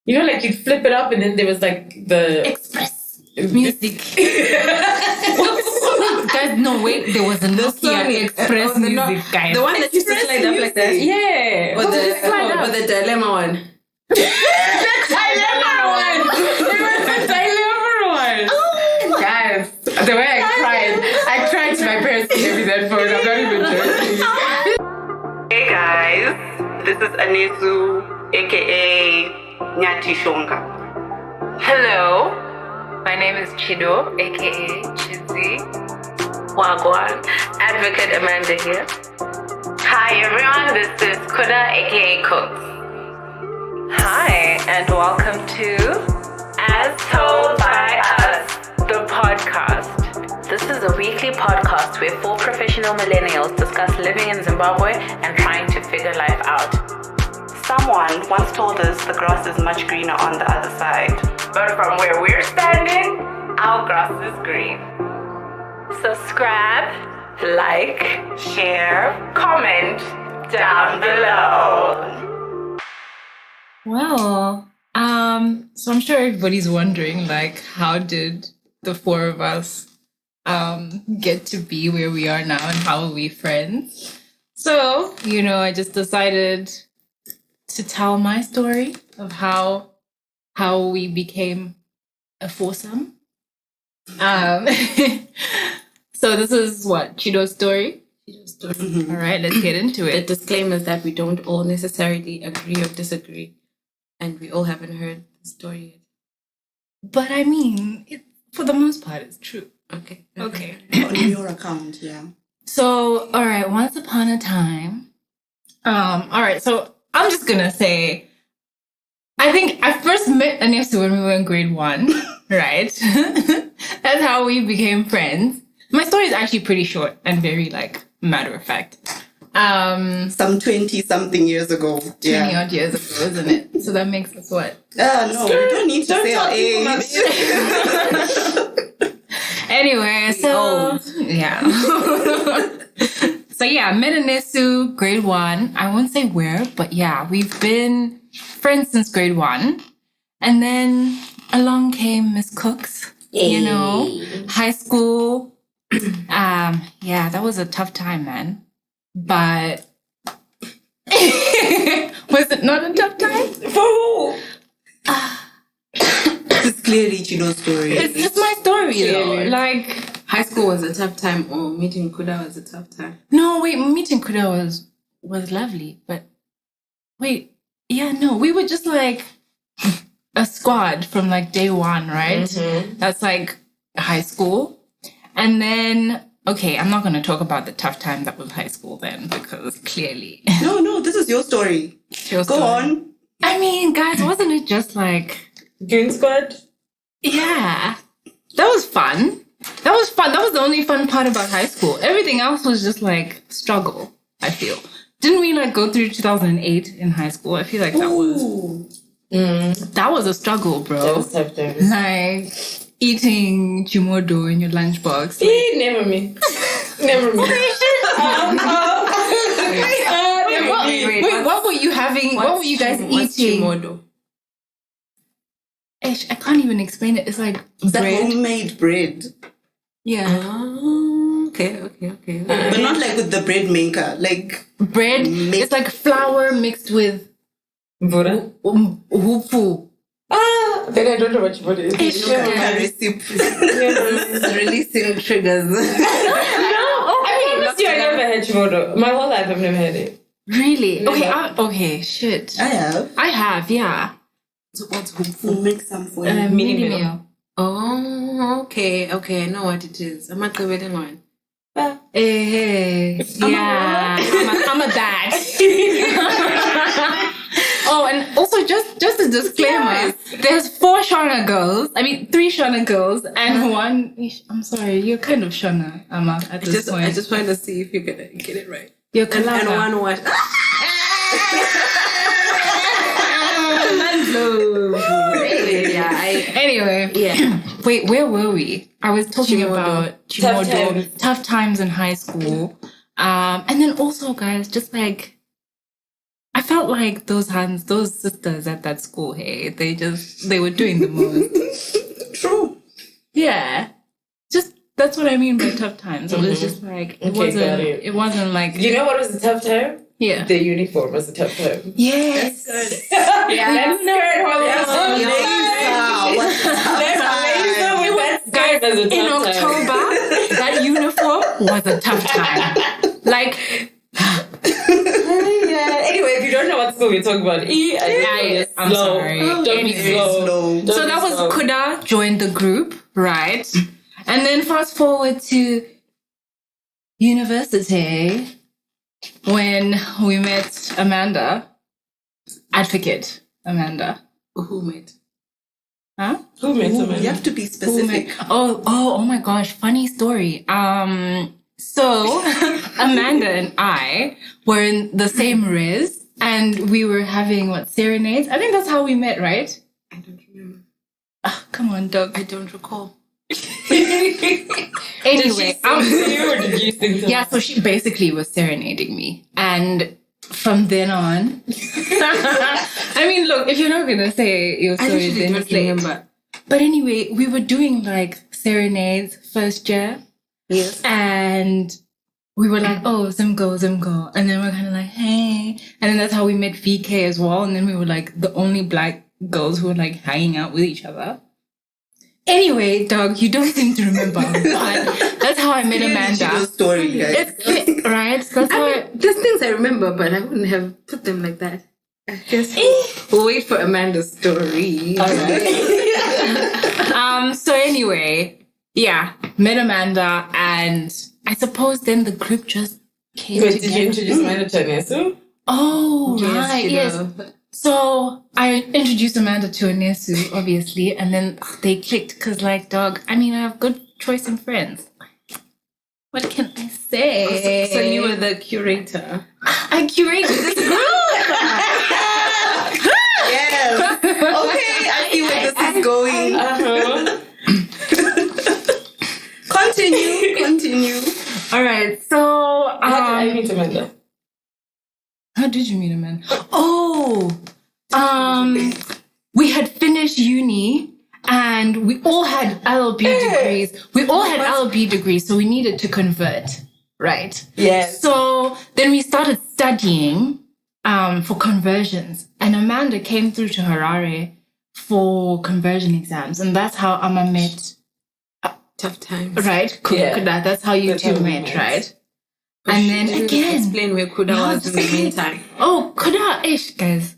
You know, like you'd flip it up and then there was like the... Express music. Guys, no, wait. There was a Nokia Express music, guys. The one that used to slide up like that? Yeah. Or the dilemma one? The dilemma one! It was the dilemma one! Oh, guys, the way I cried to my parents to give me that phone. I'm not even joking. Hey guys, this is Anesu, aka Nyati Shonga. Hello, my name is Chido, aka Chizzy. Wagwan, Advocate Amanda here. Hi everyone, this is Kuda, aka Cooks. Hi, and welcome to As Told by Us, the podcast. This is a weekly podcast where 4 professional millennials discuss living in Zimbabwe and trying to figure life out. Someone once told us the grass is much greener on the other side. But from where we're standing, our grass is green. Subscribe, like, share, comment down below. Well, so I'm sure everybody's wondering, like, how did the 4 of us get to be where we are now and how are we friends? So, I just decided to tell my story of how we became a foursome. So this is what? Chido's story? Chido's story. Mm-hmm. All right, let's get into it. The disclaimer is that we don't all necessarily agree or disagree. And we all haven't heard the story yet. But I mean, for the most part, it's true. Okay. On your account, yeah. So, all right, once upon a time. All right, so I'm just going to say, I think I first met Anesu when we were in grade 1, right? That's how we became friends. My story is actually pretty short and very, matter of fact. Some 20-something years ago. 20-odd years ago, isn't it? So that makes us what? No, we don't need to say our age. Anyway, so... Yeah. So yeah, met Anesu, grade 1. I won't say where, but yeah, we've been friends since grade 1. And then along came Miss Cooks, high school. Yeah, that was a tough time, man. But was it not a tough time? For who? It's clearly Chido's story. It's just my story, though. High school was a tough time, or meeting Kuda was a tough time. No, wait, meeting Kuda was lovely, but wait, yeah, no, we were just a squad from day 1, right? Mm-hmm. That's high school. And then, okay, I'm not going to talk about the tough time that was high school then, because clearly. No, this is your story. Go on. I mean, guys, wasn't it just Goon Squad? Yeah. That was fun. That was the only fun part about high school. Everything else was just struggle, I feel. Didn't we go through 2008 in high school? I feel that was a struggle, bro. That was tough times. Eating chimodo in your lunchbox. Never me. Never me. Wait, what were you having? What were you guys eating? Chimodo? I can't even explain it. It's that bread. Homemade bread. Yeah. Oh, okay. But not with the bread maker. Bread. It's flour mixed with Vura? hupu. Then I don't know what Chibodo is. My recipe. It's releasing triggers. No, I promise you I never had Chibodo. My whole life I've never had it. Really? Never. Okay, shit. I have, yeah. So what's Hupu? Make some for you. Mini meal. Oh, okay. I know what it is. I'm not the wedding one. Hey. Yeah. I'm a dad. Oh, and also just a disclaimer. There's 4 Shona girls. 3 Shona girls and 1. I'm sorry, you're kind of Shona, Amma, at this point. I just wanted to see if you're gonna get it right. You're Kalama. And 1 what? Anyway, yeah. Wait, where were we? I was talking about tough times in high school. And then also, guys, just I felt like those sisters at that school, hey, they were doing the most. True. Yeah. Just, that's what I mean by tough times. It was just like, it wasn't like... You know what was a tough time? Yeah. The uniform was a tough time. Yes. That's good. That skirt was a In tough time. October, that uniform was a tough time. Like... Yeah. Anyway, if you don't know what school we're talking about, I'm sorry. Don't be Anyway. slow. So that was Kuda joined the group, right? And then fast forward to university when we met Amanda, advocate Amanda. Who met? Huh? Who met You Amanda? have to be specific. Oh my gosh, funny story. So Amanda and I were in the same res and we were having serenades? I think that's how we met, right? I don't remember. Oh, come on, Doug. I don't recall. Anyway, Did you sing to yeah, so she basically was serenading me. And from then on, I mean, look, if you're not going to say your I story, literally then don't it's late. remember. But anyway, we were doing serenades first year. Yes. And we were like, oh, Zimgo. And then we're kind of like, hey. And then that's how we met VK as well. And then we were like the only black girls who were hanging out with each other. Anyway, Doug, you don't seem to remember. But that's how I met Amanda. Chido's story, guys. Right? That's how There's things I remember, but I wouldn't have put them like that. I guess we'll wait for Amanda's story. All right. So anyway, yeah, met Amanda, and I suppose then the group just came Wait, together. did you introduce Amanda to Anesu? Oh, right, Chido. yes. So I introduced Amanda to Anesu, obviously, and then they clicked because, dog, I mean, I have good choice in friends. What can I say? So you were the curator. I curated this group. Yes. Okay, I see where this is going. Continue. All right, so How did I meet Amanda? how did you meet Amanda? Oh, we had finished uni and we all had LLB degrees. So we needed to convert, right? Yes. So then we started studying for conversions, and Amanda came through to Harare for conversion exams, and that's how Amma met. Tough times. Right? Yeah. Kuda, that's how you That's two how we met, met. right? And then again. Explain where Kuda was in the meantime. Oh, guys.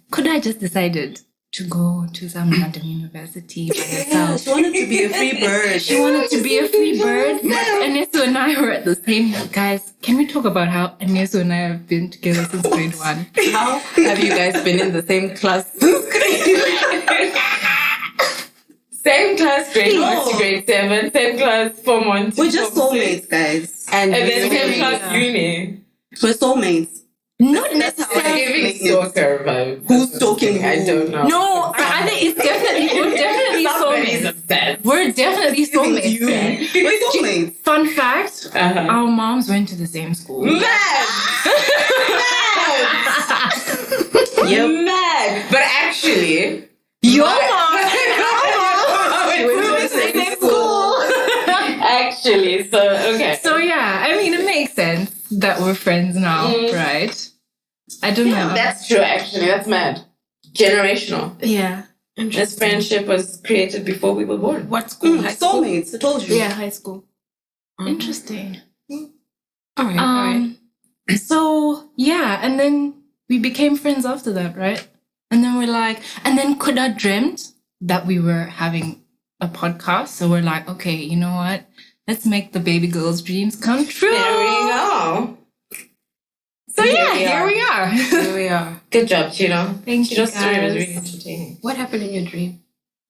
Kuda just decided to go to some random university by herself. She wanted to be a free bird. She wanted to be a free bird. Anesu and I were at the same... Guys, can we talk about how Anesu and I have been together since grade 1? How have you guys been in the same class since grade? Same class, grade 1 to grade 7. Same class, Form 1 to We're just Form soulmates, 6. guys. And then same Yeah. class uni. We're soulmates. Not That's how I necessarily. Giving stalker vibes. Who's stalking I who? don't know. No, I think we're definitely Somebody's soulmates. obsessed. We're definitely soulmates. You. We're soulmates. Fun fact, Uh-huh. our moms went to the same school. Mad! Mad! But actually... Your mom We're in the same school. Actually, so, okay. So yeah, I mean, it makes sense that we're friends now, right? I don't know. That's true, actually. That's mad. Generational. Yeah. This friendship was created before we were born. What school? High school? Soulmates. I told you. Yeah, high school. Interesting. All right. So yeah, and then we became friends after that, right? And then and then Kuda dreamt that we were having a podcast. So we're like, okay, you know what? Let's make the baby girl's dreams come true. There we go. So yeah, Here here we are. Here we are. Good job, Chido. Thank you, Chido's story was guys. really entertaining. What happened in your dream?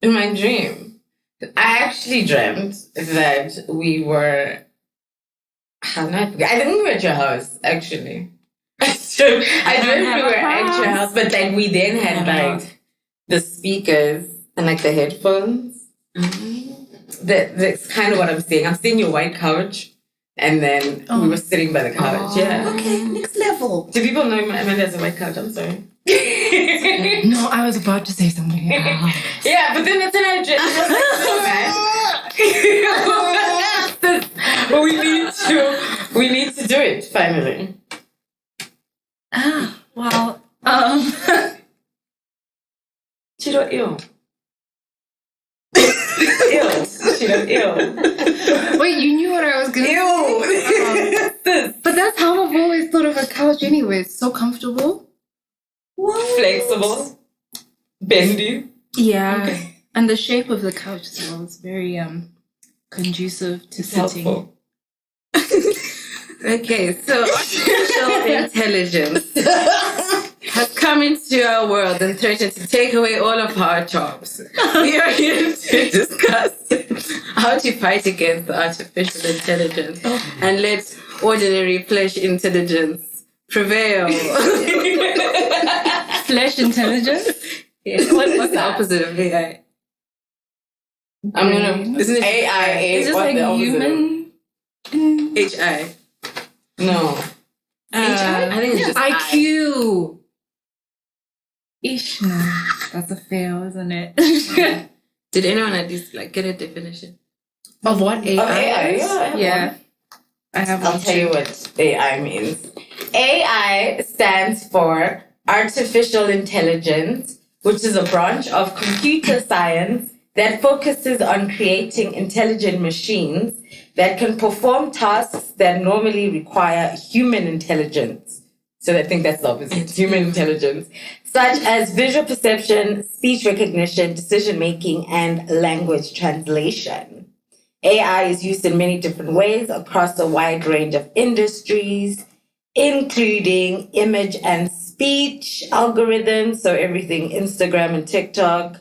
In my dream, I actually dreamt that we were... I think we were at your house, actually. So I dreamt we were at your house, but we then had the speakers and the headphones. That's kind of what I'm seeing. I'm seeing your white couch, and then we were sitting by the couch. Yeah. Okay, next level. Do people know Amanda has a white couch? I'm sorry. No, I was about to say something. Yeah, but then that's an agenda. we need to do it finally. Well, Chido, ew. Ew. Chido, ew. wait, you knew what I was gonna say. But that's how I've always thought of a couch anyway. It's so comfortable. Flexible. Bendy. Yeah. Okay. And the shape of the couch as well is very conducive to sitting. Helpful. Okay, so artificial intelligence has come into our world and threatened to take away all of our jobs. We are here to discuss how to fight against artificial intelligence and let ordinary flesh intelligence prevail. Flesh intelligence? Yeah. What's the opposite of AI? I'm gonna. Isn't it AI. It's just What's like the opposite of- human. HI? No. I think it's just IQ. Ish, no. That's a fail, isn't it? Did anyone at least get a definition? Of what AI? Of AI, yeah, I have one. I have I'll one tell you too. what AI means. AI stands for Artificial Intelligence, which is a branch of computer science that focuses on creating intelligent machines that can perform tasks that normally require human intelligence. So I think that's the opposite, human intelligence, such as visual perception, speech recognition, decision-making, and language translation. AI is used in many different ways across a wide range of industries, including image and speech algorithms, so everything Instagram and TikTok,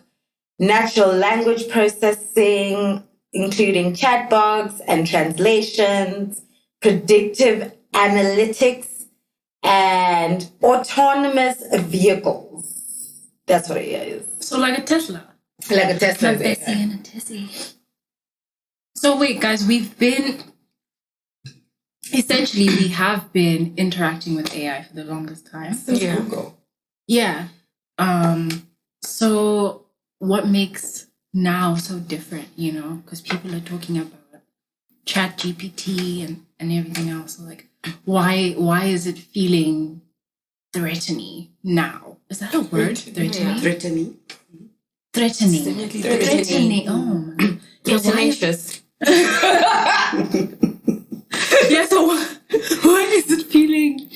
natural language processing, including chatbots and translations, predictive analytics, and autonomous vehicles. That's what AI is. So like a Tesla. Like a Tesla is Bessie AI. and a Tessie. So wait, guys, we have been interacting with AI for the longest time. Yeah. Google. Yeah. So what makes now so different, because people are talking about chat GPT and everything else. So like, why is it feeling threatening now? Is that a word? Threatening? Threatening. Threatening. Definitely Threatening. Oh my. It's why- tenacious. Yeah, so why is it feeling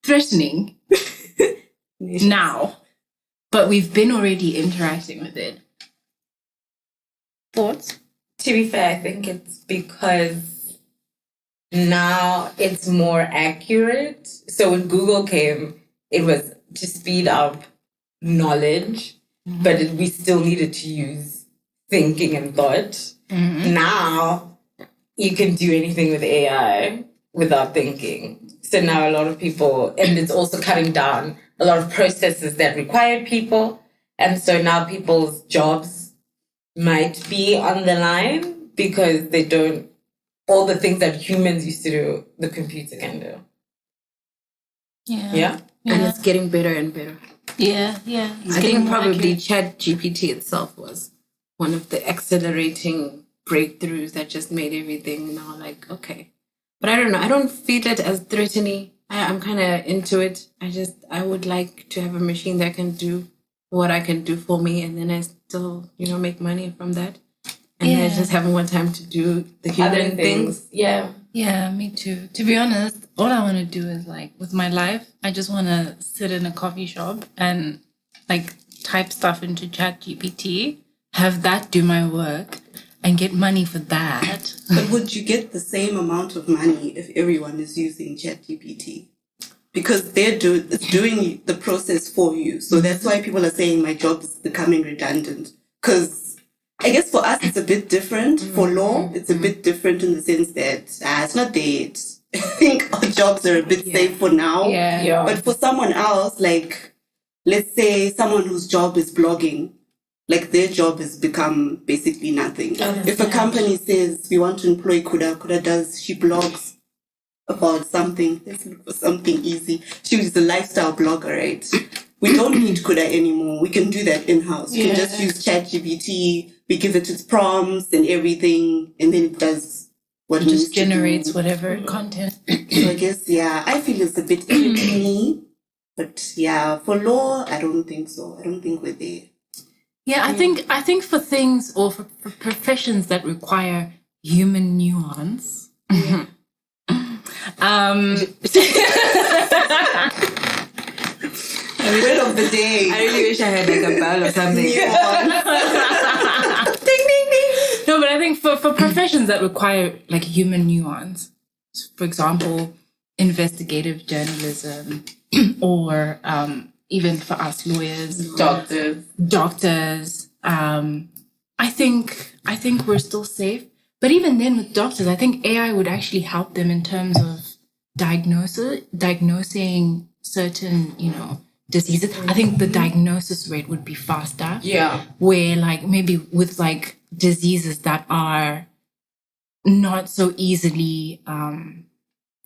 threatening now? But we've been already interacting with it. Thoughts? To be fair, I think it's because now it's more accurate. So when Google came, it was to speed up knowledge, but we still needed to use thinking and thought. Now you can do anything with AI without thinking. So now a lot of people, and it's also cutting down a lot of processes that required people. And so now people's jobs might be on the line because they don't, all the things that humans used to do, the computer can do. Yeah? And it's getting better and better. Yeah. I think probably Chat GPT itself was one of the accelerating breakthroughs that just made everything now okay. But I don't know. I don't feel it as threatening. I'm kind of into it. I would like to have a machine that can do what I can do for me, and then I still, make money from that. And I just haven't had time to do the human things. Yeah. Yeah, me too. To be honest, all I want to do is with my life, I just want to sit in a coffee shop and type stuff into Chat GPT, have that do my work, and get money for that. But would you get the same amount of money if everyone is using ChatGPT? Because it's doing the process for you. So that's why people are saying my job is becoming redundant. Because I guess for us, it's a bit different. For law, it's a bit different in the sense that it's not dead. I think our jobs are a bit safe for now. Yeah. But for someone else, let's say someone whose job is blogging, their job has become basically nothing. If a company says we want to employ Kuda, she blogs about something. Let's look for something easy. She was a lifestyle blogger, right? we don't need Kuda anymore. We can do that in-house. We can just use ChatGPT. We give it its prompts and everything, and then it does what it just generates to do. whatever content. So I guess, I feel it's a bit irritating. But for law, I don't think so. I don't think we're there. Yeah, I think for things or for professions that require human nuance. Word of the day. I really wish I had like a bell or something. Ding, ding, ding. No, but I think for professions that require like human nuance, for example, investigative journalism, or even for us lawyers, doctors. I think we're still safe. But even then, with doctors, I think AI would actually help them in terms of diagnosing certain, diseases. I think the diagnosis rate would be faster. Yeah. Where like maybe with like diseases that are not so easily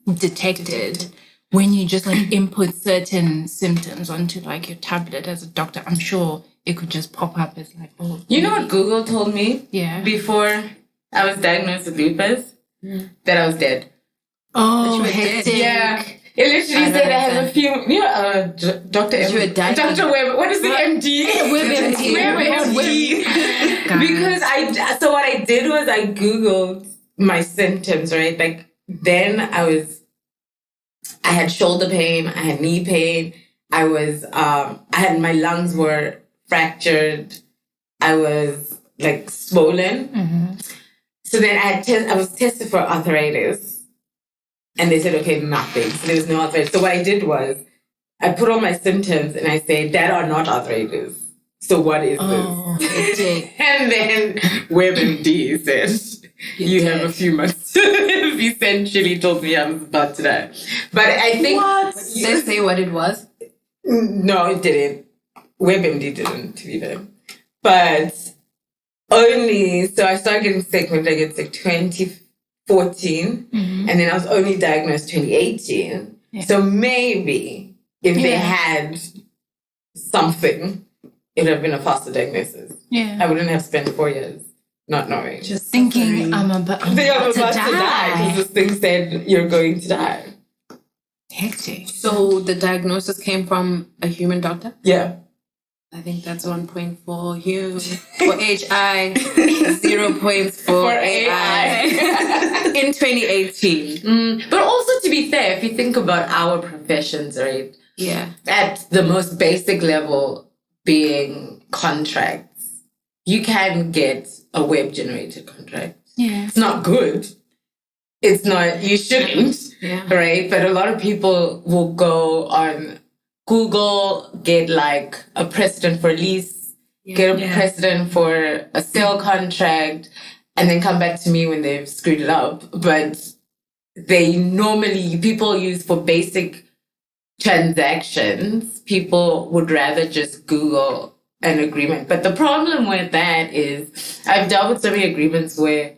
detected, when you just like input certain symptoms onto like your tablet as a doctor, I'm sure it could just pop up as like, oh. You know what Google told me? Yeah. Before I was diagnosed with lupus? That I was dead. Oh, hectic. Yeah. It literally said I have a few, Dr. Dr. Webb, what is the MD? Because so what I did was I Googled my symptoms, right? Like then I had shoulder pain, I had knee pain, my lungs were fractured, I was like swollen. Mm-hmm. So then I was tested for arthritis. And they said, okay, nothing. So there was no arthritis. So what I did was I put all my symptoms and I say, that are not arthritis. So what is this? And then WebMD said, you have a few months. Essentially told me I was about to die. But I think... What? Did they say what it was? No, it didn't. WebMD didn't, to be fair. But so I started getting sick when I get sick 2014, and then I was only diagnosed 2018. Yeah. So maybe if they had something, it would have been a faster diagnosis. Yeah. I wouldn't have spent 4 years not knowing. Just thinking I'm about to die. Because this thing said you're going to die. Hectic. So the diagnosis came from a human doctor? Yeah. I think that's 1 point for you. For HI, 0 points for AI. In 2018. But also, to be fair, if you think about our professions, right? Yeah. At the most basic level, being contracts, you can get a web-generated contract. Yeah. It's not good. It's not, you shouldn't, right? But a lot of people will go on Google, get like a precedent for lease, get a precedent for a sale contract, and then come back to me when they've screwed it up. But people use for basic transactions, people would rather just Google an agreement. But the problem with that is I've dealt with so many agreements where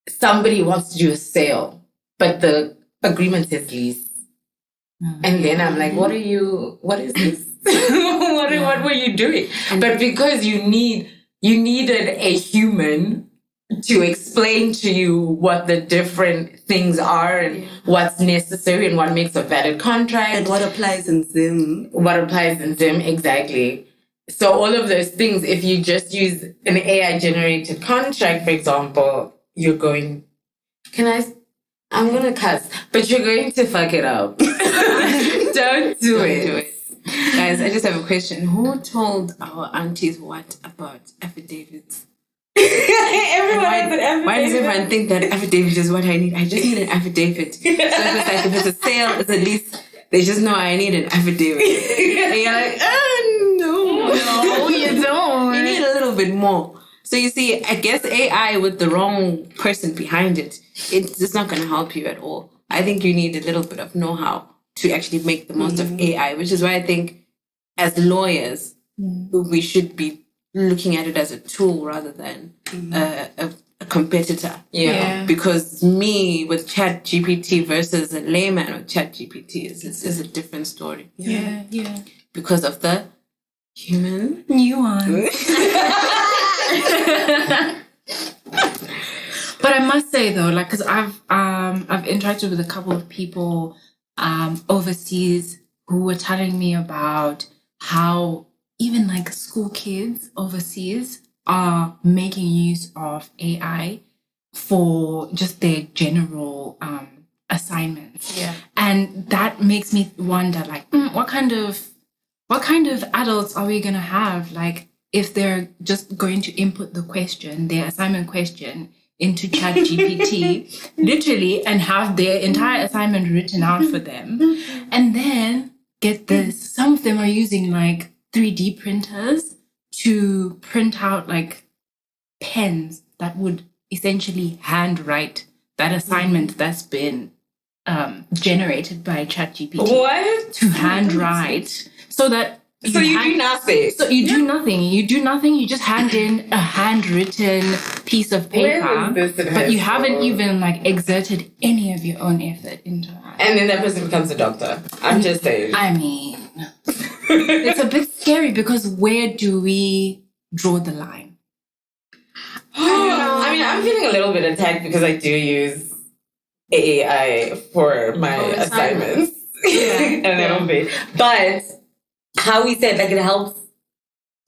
somebody wants to do a sale, but the agreement says lease. And then I'm like, what is this? What were you doing? But because you needed a human to explain to you what the different things are and what's necessary and what makes a valid contract. And what applies in Zim. Exactly. So all of those things, if you just use an AI-generated contract, for example, you're going... I'm going to cuss, but you're going to fuck it up. Don't do it. Guys, I just have a question. Who told our aunties what about affidavits? Everyone has an affidavit. Why does everyone think that affidavit is what I need? I just need an affidavit. So if it's a sale, it's a lease, they just know I need an affidavit. And you're like, no, you don't. You need a little bit more. So you see, I guess AI with the wrong person behind it, it's just not going to help you at all. I think you need a little bit of know-how to actually make the most of AI, which is why I think as lawyers, we should be looking at it as a tool rather than a a competitor. Yeah. Because me with Chat GPT versus a layman with Chat GPT is a different story. Yeah. Because of the human Nuance. But I must say though, like, because I've interacted with a couple of people overseas who were telling me about how even like school kids overseas are making use of AI for just their general assignments. Yeah. And that makes me wonder, like, what kind of adults are we gonna have? Like, if they're just going to input the question, their assignment question, into Chat GPT, literally, and have their entire assignment written out for them. And then, get this, some of them are using like 3D printers to print out like pens that would essentially handwrite that assignment that's been generated by Chat GPT. What? To handwrite so that So you do nothing. So you do nothing. You do nothing. You just hand in a handwritten piece of paper, Where was this in but you high haven't school? even like exerted any of your own effort into that. And then that person becomes a doctor. I'm just saying. I mean, it's a bit scary because where do we draw the line? I mean, I'm feeling a little bit attacked because I do use AI for my assignments. Yeah. A little bit. But how we said, like, it helps,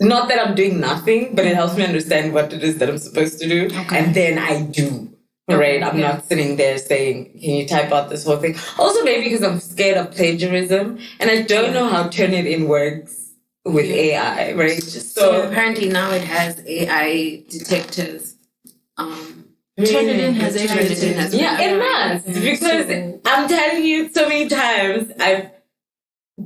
not that I'm doing nothing, but it helps me understand what it is that I'm supposed to do. Okay. And then I do. Right? I'm not sitting there saying, can you type out this whole thing? Also, maybe because I'm scared of plagiarism and I don't know how Turnitin works with AI, right? So apparently now it has AI detectors. Turnitin has AI Turnitin has Yeah, it must. Because I'm telling you, so many times I've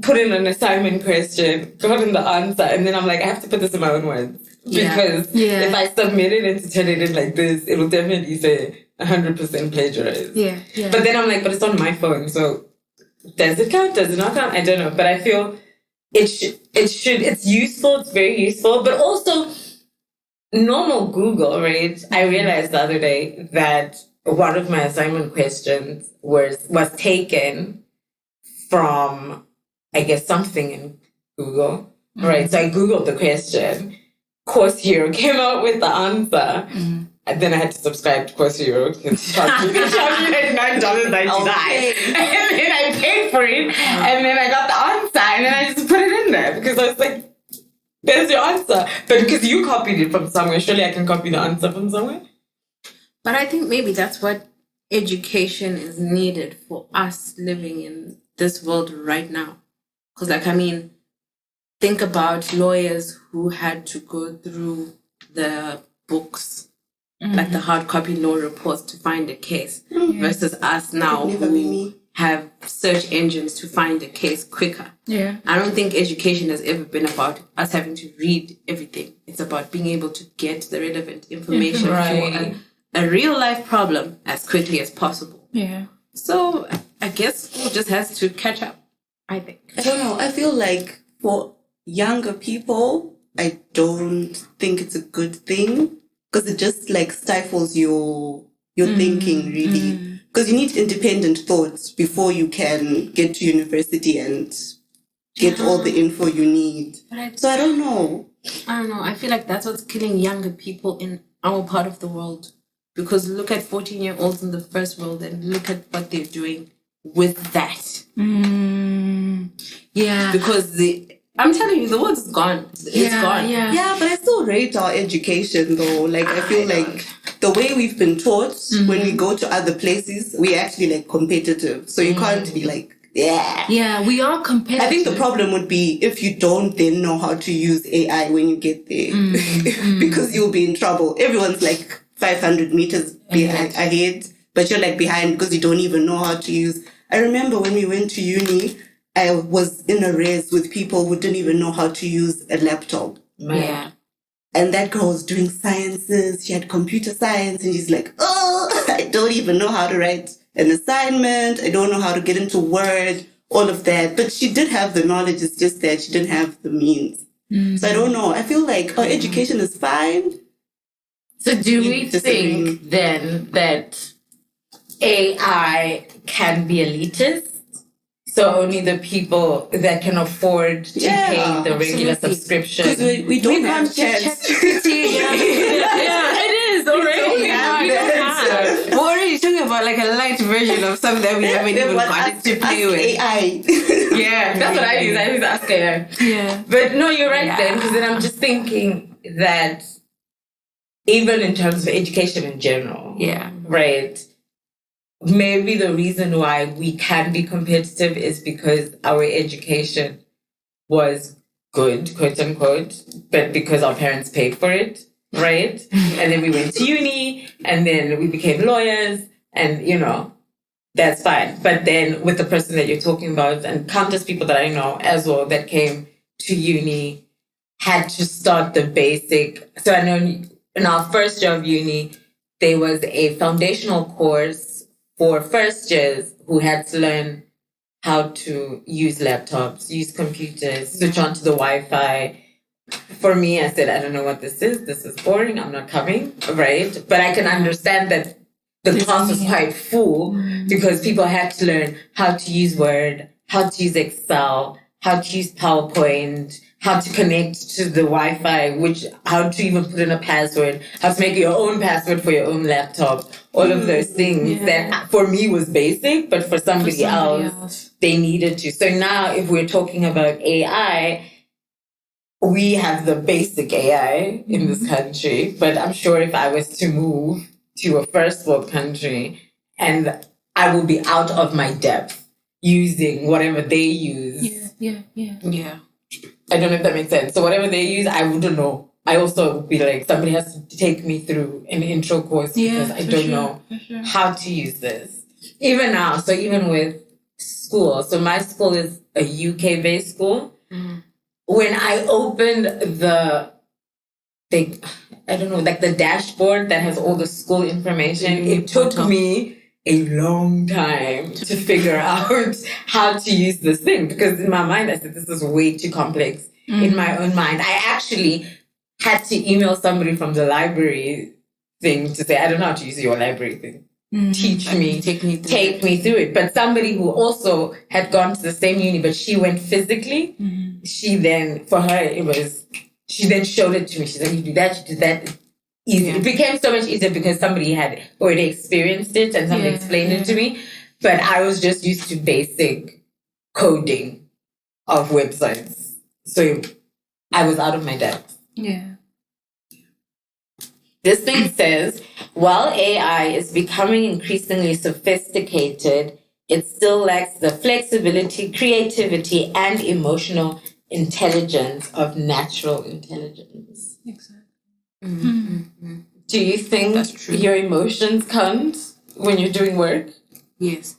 put in an assignment question, gotten the answer, and then I'm like, I have to put this in my own words. Because if I submit it and turn it in like this, it will definitely say 100% plagiarized. Yeah. But then I'm like, but it's on my phone, so does it count? Does it not count? I don't know. But I feel it's useful, it's very useful, but also normal Google, right? I realized the other day that one of my assignment questions was taken from, I guess, something in Google, right? So I Googled the question. Course Hero came out with the answer. And then I had to subscribe to Course Hero because it charged me $99.99. Okay. And then I paid for it. And then I got the answer. And then I just put it in there because I was like, there's your answer. But because you copied it from somewhere, surely I can copy the answer from somewhere. But I think maybe that's what education is needed for us living in this world right now. Because, like, I mean, think about lawyers who had to go through the books, like the hard copy law reports to find a case, versus us now who have search engines to find a case quicker. Yeah. I don't think education has ever been about us having to read everything. It's about being able to get the relevant information for a real life problem as quickly as possible. Yeah. So I guess school just has to catch up, I think. I don't know. I feel like for younger people, I don't think it's a good thing because it just like stifles your thinking really. Because you need independent thoughts before you can get to university and get all the info you need. So I don't know. I feel like that's what's killing younger people in our part of the world. Because look at 14-year-olds in the first world and look at what they're doing with that. Yeah. Because I'm telling you, the world is gone. It's gone. Yeah, but I still rate our education though. Like I feel like the way we've been taught when we go to other places, we're actually like competitive. So you can't be like, Yeah, we are competitive. I think the problem would be if you don't then know how to use AI when you get there. Because you'll be in trouble. Everyone's like 500 meters ahead, but you're like behind because you don't even know how to use. I remember when we went to uni, I was in a race with people who didn't even know how to use a laptop. Yeah. And that girl was doing sciences. She had computer science and she's like, oh, I don't even know how to write an assignment. I don't know how to get into Word, all of that. But she did have the knowledge. It's just that she didn't have the means. So I don't know. I feel like our education is fine. So do we disagreeing. think then that AI can be elitist? So only the people that can afford to pay the regular subscription. Because we don't have chance. Yeah, it is already. We don't have. We're already talking about like a light version of something that we haven't even gotten to play with. AI. Yeah, that's what I use. I use Ask AI. Yeah. But no, you're right then, because then I'm just thinking that even in terms of education in general, right? Maybe the reason why we can be competitive is because our education was good, quote unquote, but because our parents paid for it, right? And then we went to uni, and then we became lawyers, and that's fine. But then with the person that you're talking about, and countless people that I know as well that came to uni, had to start the basic. So I know in our first year of uni, there was a foundational course for first years who had to learn how to use laptops, use computers, switch on to the Wi-Fi. For me, I said, I don't know what this is. This is boring. I'm not coming, right? But I can understand that the class was quite full because people had to learn how to use Word, how to use Excel, how to use PowerPoint, how to connect to the Wi-Fi, how to even put in a password, how to make your own password for your own laptop, all of those things that for me was basic, but for somebody else, they needed to. So now if we're talking about AI, we have the basic AI in this country, but I'm sure if I was to move to a first world country and I will be out of my depth using whatever they use. Yeah. I don't know if that makes sense. So whatever they use, I wouldn't know. I also would be like, somebody has to take me through an intro course because I don't know how to use this. Even now, so even with school. So my school is a UK-based school. When I opened the dashboard that has all the school information, it took me a long time to figure out how to use this thing, because in my mind I said this is way too complex. In my own mind, I actually had to email somebody from the library thing to say, I don't know how to use your library thing. Teach me, take me through it. But somebody who also had gone to the same uni, but she went physically, she then, for her, she then showed it to me. She said, you do that. Easy. It became so much easier because somebody had already experienced it and somebody explained it to me. But I was just used to basic coding of websites. So I was out of my depth. Yeah. This thing says, while AI is becoming increasingly sophisticated, it still lacks the flexibility, creativity, and emotional intelligence of natural intelligence. Exactly. Do you think your emotions count when you're doing work? Yes.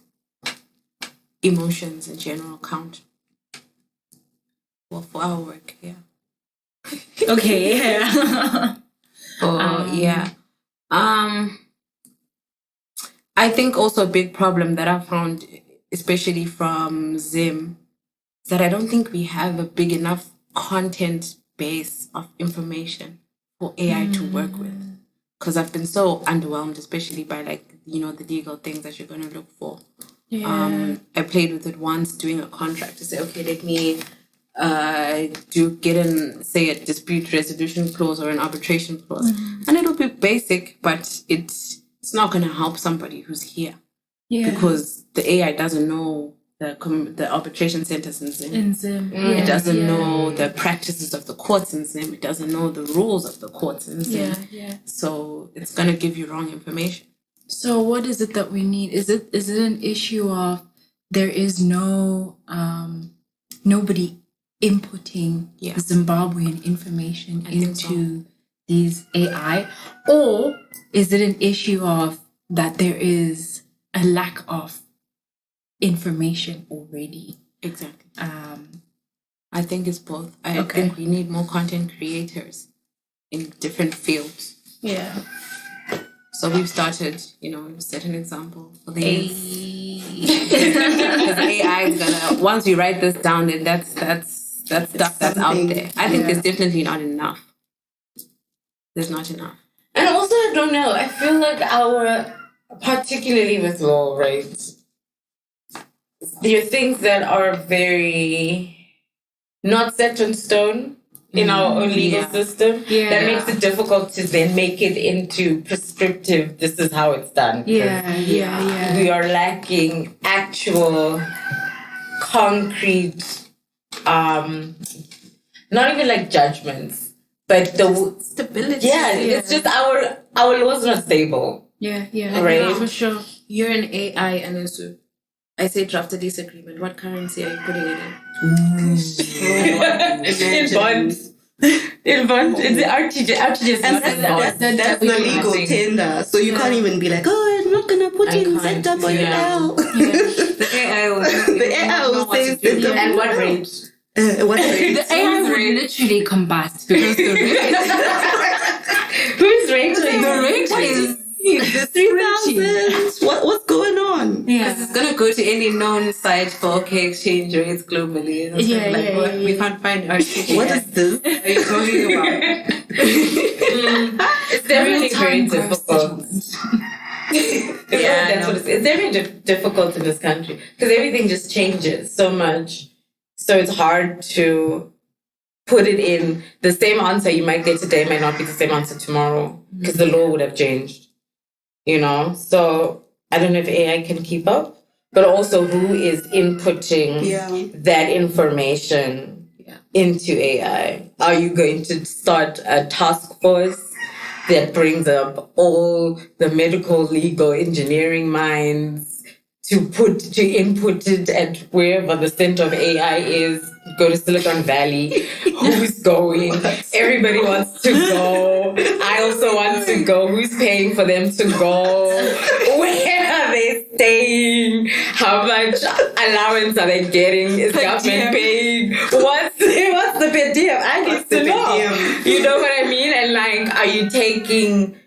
Emotions in general count. Well, for our work, yeah. Okay, yeah. I think also a big problem that I found, especially from Zim, is that I don't think we have a big enough content base of information for AI to work with. Because I've been so underwhelmed, especially by the legal things that you're going to look for. I played with it once doing a contract to say, okay, let me get in, say, a dispute resolution clause or an arbitration clause. And it'll be basic, but it's not going to help somebody who's here. Yeah. Because the AI doesn't know the arbitration centers in Zim. It doesn't know the practices of the courts in Zim. It doesn't know the rules of the courts in Zim. So it's going to give you wrong information. So what is it that we need? Is it an issue of there is no nobody inputting Zimbabwean information into these AI, or is it an issue of that there is a lack of information already? Exactly. I think it's both. I think we need more content creators in different fields. Yeah. So we've started, we've set an example for the because AI is gonna, once we write this down, then that's stuff that's out there. I think there's definitely not enough. There's not enough. And also I don't know. I feel like particularly with law, right? There are things that are very not set in stone in our own legal system. Yeah. That makes it difficult to then make it into prescriptive, this is how it's done. Yeah. We are lacking actual concrete, not even like judgments, but the stability. Yeah, it's just our laws not stable. Yeah. Right. For sure. You're an AI, Anesu. I say draft a lease agreement. What currency are you putting it in? In bonds. In bonds. It's RTGS. And that's the legal tender. So you can't even be like, oh, I'm not going to put in ZWL. The AI will say ZWL. And what rate? What rate? The AI would literally combust because the rate. Whose rate? The rate is the 3,000. What's going on? Yeah. Because it's going to go to any known site for exchange rates globally. And we can't find our What is this? Are you talking about? It's definitely very difficult. It's definitely difficult in this country because everything just changes so much. So it's hard to put it in. The same answer you might get today might not be the same answer tomorrow because the law would have changed. So I don't know if AI can keep up, but also who is inputting that information into AI? Are you going to start a task force that brings up all the medical, legal, engineering minds to input it at wherever the center of AI is? Go to Silicon Valley. Who's going? Everybody wants to go. I also want to go. Who's paying for them to go? Where are they staying? How much allowance are they getting? Is government paying? What's the per diem? I need to know. You know what I mean? And like, are you taking...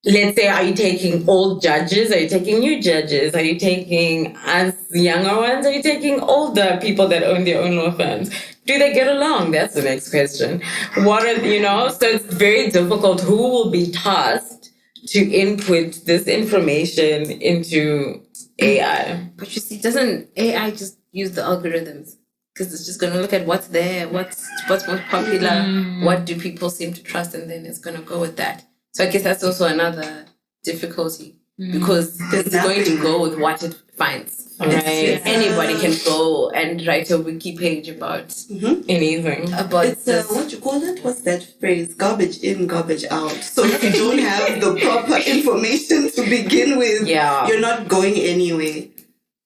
Let's say, are you taking old judges? Are you taking new judges? Are you taking us younger ones? Are you taking older people that own their own law firms? Do they get along? That's the next question. So it's very difficult. Who will be tasked to input this information into AI? But you see, doesn't AI just use the algorithms? Because it's just going to look at what's there, what's most popular, what do people seem to trust, and then it's going to go with that. So I guess that's also another difficulty because it's going to go with what it finds. Right. Anybody can go and write a wiki page about anything. It's what you call it? What's that phrase? Garbage in, garbage out. So if you don't have the proper information to begin with, you're not going anywhere.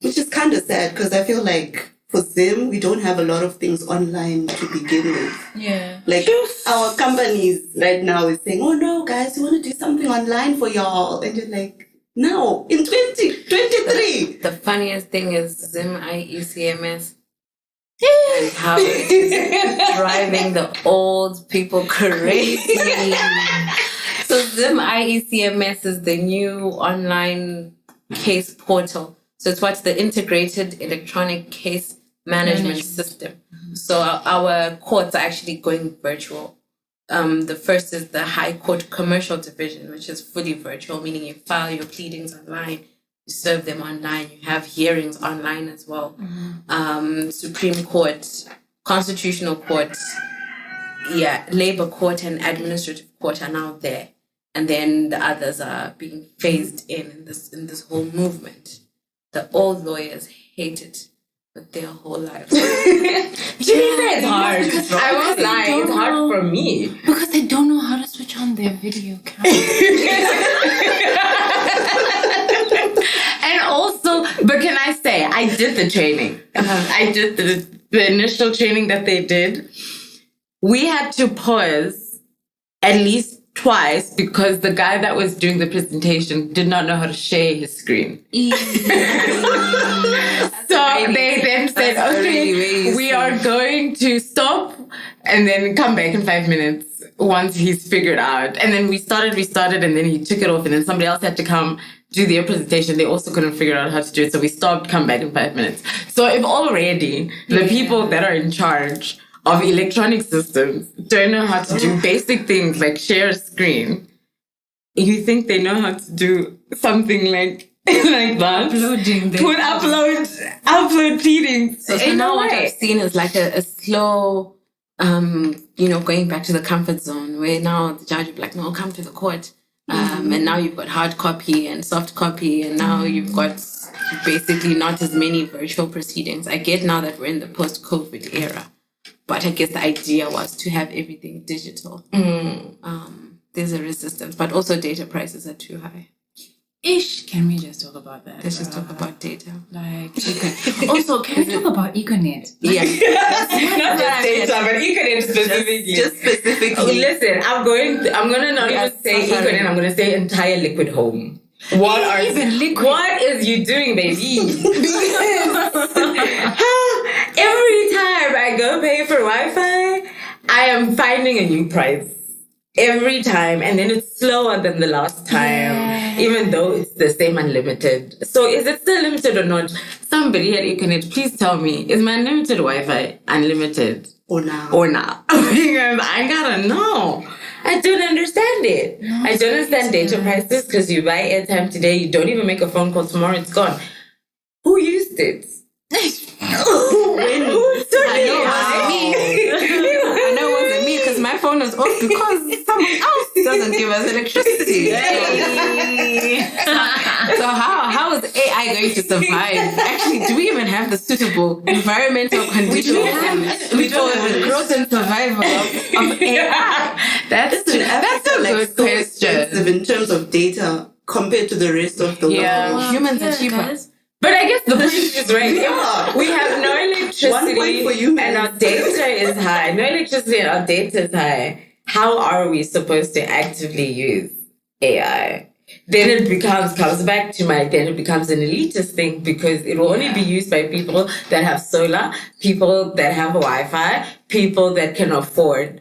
Which is kind of sad because I feel like for Zim, we don't have a lot of things online to begin with. Yeah. Like our companies right now is saying, oh no, guys, we want to do something online for y'all. And you're like, no, in 2023. The funniest thing is Zim IECMS and how it's driving the old people crazy. So Zim IECMS is the new online case portal. So it's what's the integrated electronic case management system. So our courts are actually going virtual. The first is the High Court Commercial Division, which is fully virtual, meaning you file your pleadings online, you serve them online, you have hearings online as well. Supreme Court, Constitutional Court, Labor Court and Administrative Court are now there. And then the others are being phased in this whole movement. The old lawyers hate it with their whole lives. It's hard. I won't lie, it's hard for me. Because they don't know how to switch on their video camera. And also, but can I say, I did the training. I did the initial training that they did. We had to pause at least twice because the guy that was doing the presentation did not know how to share his screen. So they then said, okay, we are going to stop and then come back in 5 minutes once he's figured out. And then we started, and then he took it off, and then somebody else had to come do their presentation. They also couldn't figure out how to do it. So we stopped, come back in 5 minutes. So if already the people that are in charge of electronic systems don't know how to do basic things like share a screen, you think they know how to do something like that? Uploading the Upload pleadings. So now what I've seen is like a slow, going back to the comfort zone where now the judge will be like, no, come to the court. And now you've got hard copy and soft copy, and now you've got basically not as many virtual proceedings. I get now that we're in the post-COVID era, but I guess the idea was to have everything digital. There's a resistance, but also data prices are too high. Can we just talk about that? Let's just talk about data. Like, also, can we talk about Econet? Yeah. Not just data, but Econet specifically. Just specifically. Oh, listen, I'm gonna not even say Econet, I'm gonna say entire liquid home. What is you doing, baby? Because every time I go pay for Wi-Fi, I am finding a new price. Every time, and then it's slower than the last time, even though it's the same unlimited. So is it still limited or not? Somebody at Econet, please tell me, is my unlimited Wi-Fi unlimited? Or now. Because I gotta know. I don't understand it. I don't understand data prices because you buy airtime today, you don't even make a phone call tomorrow, it's gone. Who used it? Who took it? I know it wasn't me because my phone was off because someone else doesn't give us electricity. So how is AI going to survive? Actually, do we even have the suitable environmental conditions for the growth and survival of AI? That's a good question. In terms of data compared to the rest of the world. Humans are cheaper. Guys. But I guess the point is right. Yeah. We have no 1 electricity point for humans. and our data is high. No electricity and our data is high. How are we supposed to actively use AI? Then it comes back to then it becomes an elitist thing because it will only be used by people that have solar, people that have Wi-Fi, people that can afford.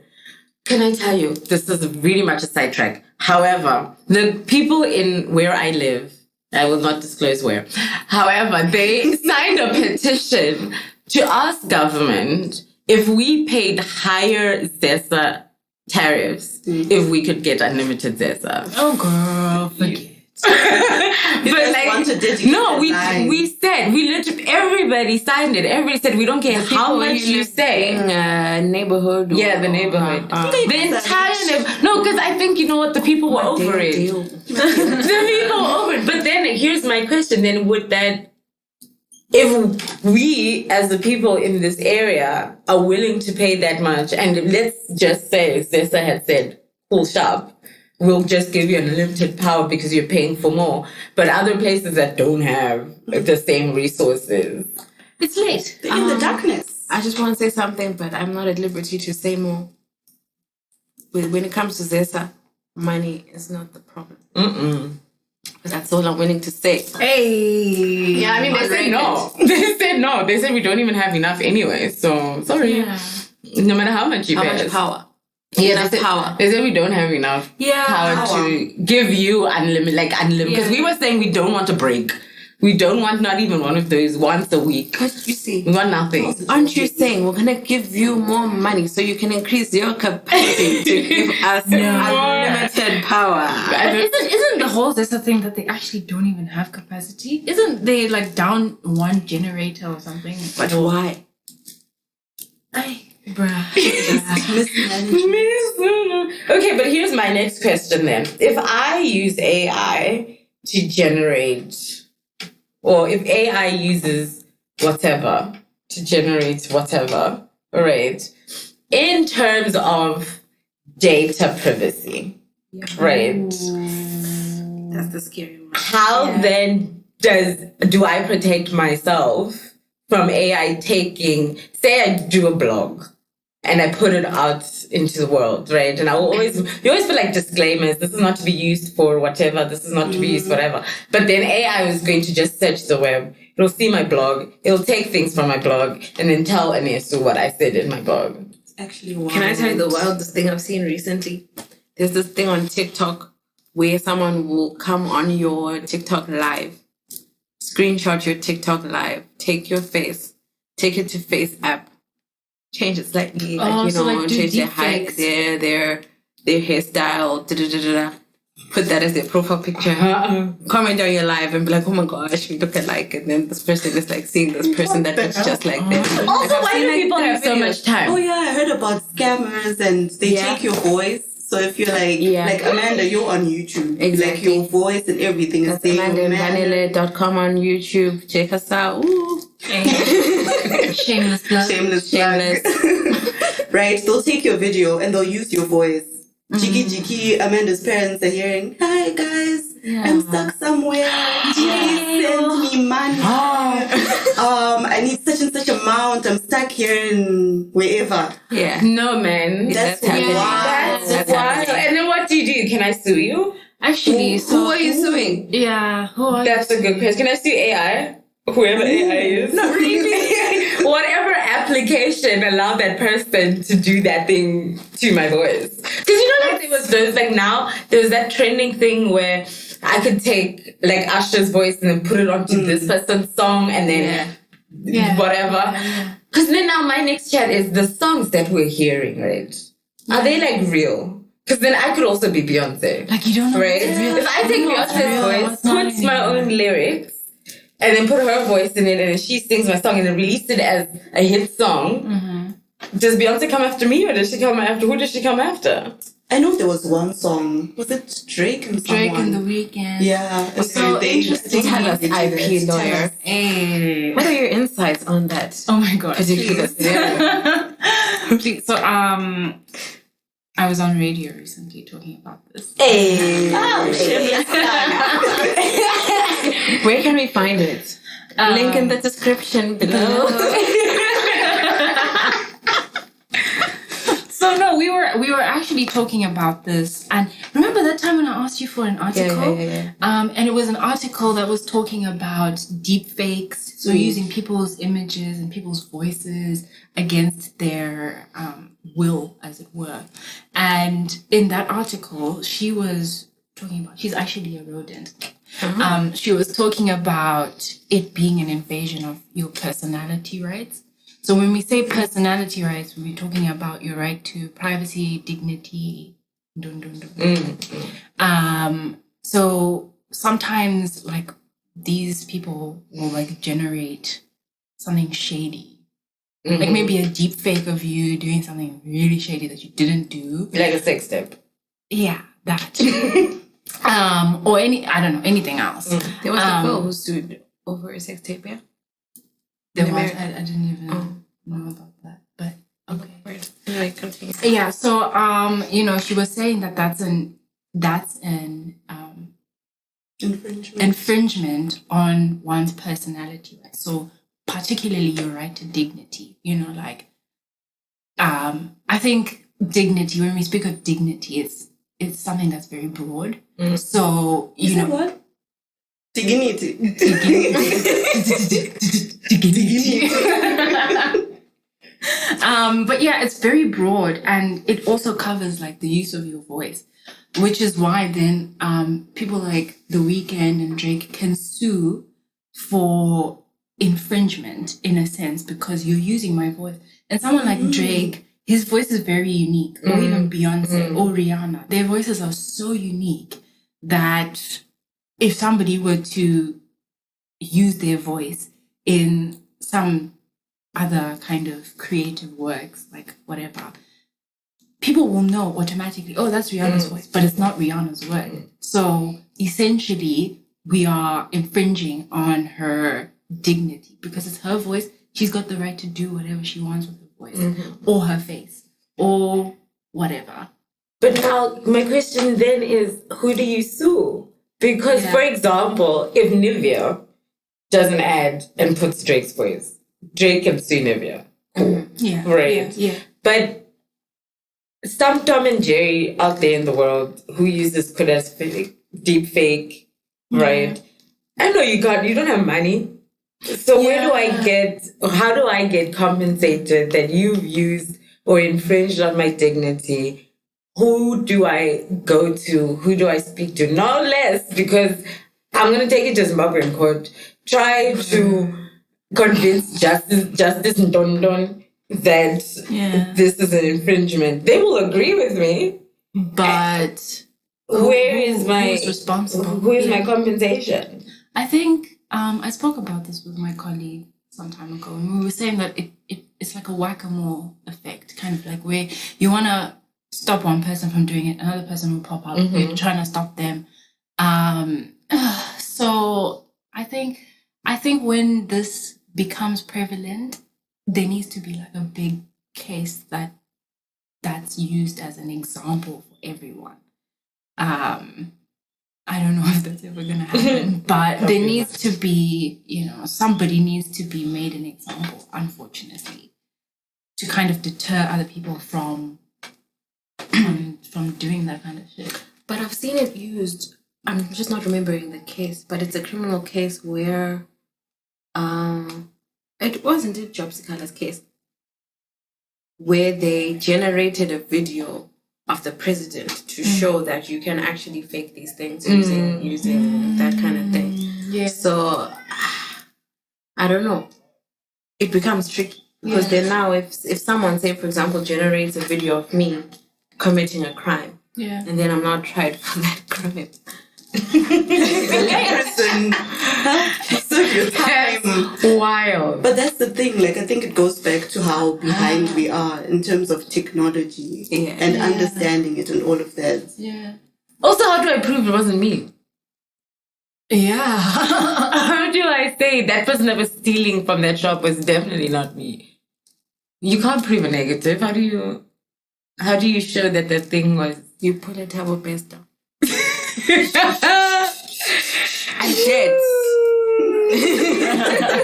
Can I tell you, this is really much a sidetrack. However, the people in where I live, I will not disclose where. However, they signed a petition to ask government if we paid higher ZESA tariffs, if we could get unlimited ZESA. Oh, girl, forget. We said, everybody signed it. Everybody said, we don't care how much you say. Neighborhood. Yeah, the neighborhood. The entire no, because I think, you know what, the people were over it. The people were over it. But then here's my question. Then would that, if we as the people in this area are willing to pay that much, and let's just say Zesa had said, cool shop, we'll just give you unlimited power because you're paying for more. But other places that don't have the same resources, It's late. They're in the darkness. I just want to say something, but I'm not at liberty to say more. When it comes to ZESA, money is not the problem. But that's all I'm willing to say. Hey. yeah, I mean, they said no. They said no. They said we don't even have enough anyway. So sorry. Yeah. No matter how much you How pay much us. power? Yeah, Enough power. They said we don't have enough power to give you unlimited. Because we were saying we don't want a break. We don't want not even one of those once a week. But you see, We want nothing. aren't you saying we're gonna give you more money so you can increase your capacity to give us unlimited power? Isn't the whole Zesta thing that they actually don't even have capacity? Isn't they like down one generator or something? But why? Okay, but here's my next question then. If I use AI to generate, or if AI uses whatever to generate whatever, right? In terms of data privacy, right? That's the scary one. How then do I protect myself from AI taking, say I do a blog and I put it out into the world, right? And you always put like disclaimers, this is not to be used for whatever, this is not to be used for whatever. But then AI is going to just search the web. It'll see my blog, it'll take things from my blog and then tell Anesu what I said in my blog. Actually, wild. Can I tell you the wildest thing I've seen recently? There's this thing on TikTok where someone will come on your TikTok live, screenshot your TikTok live, take your face, take it to Face app, change it slightly, change their height, their hairstyle, put that as their profile picture, comment on your live and be like, oh my gosh, we look alike. And then this person is like seeing this person that looks just like them. Also, why do people have so much time? Oh yeah, I heard about scammers and they take your voice. So if you're like Amanda, you're on YouTube. Like your voice and everything is saying AmandaNVNLA.com on YouTube. Check us out. Ooh. Shameless plug. Shameless plug. Right? They'll take your video and they'll use your voice. Jiki, Amanda's parents are hearing, hi guys, I'm stuck somewhere. Please send me money. I need such and such amount. I'm stuck here in wherever. Yeah. No, man. That's wild. That's wild. And then what do? Can I sue you? Actually, Who are you suing? Yeah, who are That's a good question. Can I sue AI? Whoever AI is. Not really. Whatever application allowed that person to do that thing to my voice. Because you know, like there's that trending thing where I could take like Usher's voice and then put it onto this person's song and then whatever. Because then now my next chat is the songs that we're hearing, right? Are they like real? Because then I could also be Beyonce. Like you don't know. Right? If I take Beyonce's voice, put my own lyrics, and then put her voice in it, and then she sings my song, and then release it as a hit song. Does Beyonce come after me, or does she come after? Who does she come after? I know there was one song. Was it Drake and someone? Drake and The Weeknd. Yeah. So interesting. Tell us, IP lawyer. Hey. What are your insights on that? Oh my god. Particular scenario? Please. So I was on radio recently talking about this. Hey. Where can we find it? Link in the description below. So no, we were actually talking about this, and remember that time when I asked you for an article? Yeah. And it was an article that was talking about deep fakes, so using people's images and people's voices against their will, as it were. And in that article, she was talking about, she's actually a rodent. She was talking about it being an invasion of your personality rights. So when we say personality rights, we're talking about your right to privacy, dignity. So sometimes like these people will like generate something shady. Like maybe a deep fake of you doing something really shady that you didn't do. Like a sex tape. Yeah, that. Or anything else. There was a girl who sued over a sex tape, yeah? There was, I didn't even know about that, but okay. Right. Anyway, continue. Yeah, so she was saying that that's an infringement on one's personality, right? So particularly your right to dignity. I think dignity, when we speak of dignity, it's something that's very broad. So what? Dignity. But yeah, it's very broad, and it also covers like the use of your voice, which is why then people like The Weeknd and Drake can sue for infringement in a sense, because you're using my voice. And someone like Drake, his voice is very unique, or even Beyonce or Rihanna, their voices are so unique that if somebody were to use their voice in some other kind of creative works, like whatever, people will know automatically, oh, that's Rihanna's voice, but it's not Rihanna's work. So essentially, we are infringing on her dignity because it's her voice. She's got the right to do whatever she wants with her voice or her face or whatever. But now my question then is, who do you sue? Because, for example, if Nivea does an ad and puts Drake's voice, Drake can sue Nivea. Yeah. Right. Yeah. But some Tom and Jerry out there in the world who uses Kuda's deep fake, right? I know you don't have money. So how do I get compensated that you've used or infringed on my dignity? Who do I go to? Who do I speak to? No less, because I'm going to take it to Zimbabwean court. Try to convince Justice Ndondon that this is an infringement. They will agree with me. But where is my who's responsible? Who is my compensation? I think I spoke about this with my colleague some time ago, and we were saying that it's like a whack-a-mole effect, kind of like where you want to stop one person from doing it, another person will pop up. You're trying to stop them. So I think when this becomes prevalent, there needs to be like a big case that's used as an example for everyone. I don't know if that's ever going to happen, but there needs to be, somebody needs to be made an example, unfortunately, to kind of deter other people from doing that kind of shit. But I've seen it used, I'm just not remembering the case, but it's a criminal case where it wasn't a Job Sikala's case, where they generated a video of the president to show that you can actually fake these things using that kind of thing. Yeah. So I don't know. It becomes tricky because then now if someone, say for example, generates a video of me committing a crime, and then I'm not tried for that crime. Prison. Serve your time. Wild. But that's the thing, like I think it goes back to how behind we are in terms of technology and understanding it and all of that. Yeah. Also, how do I prove it wasn't me? Yeah. How do I say that person that was stealing from that shop was definitely not me? You can't prove a negative. How do you show that the thing was? You put a double best down. I did.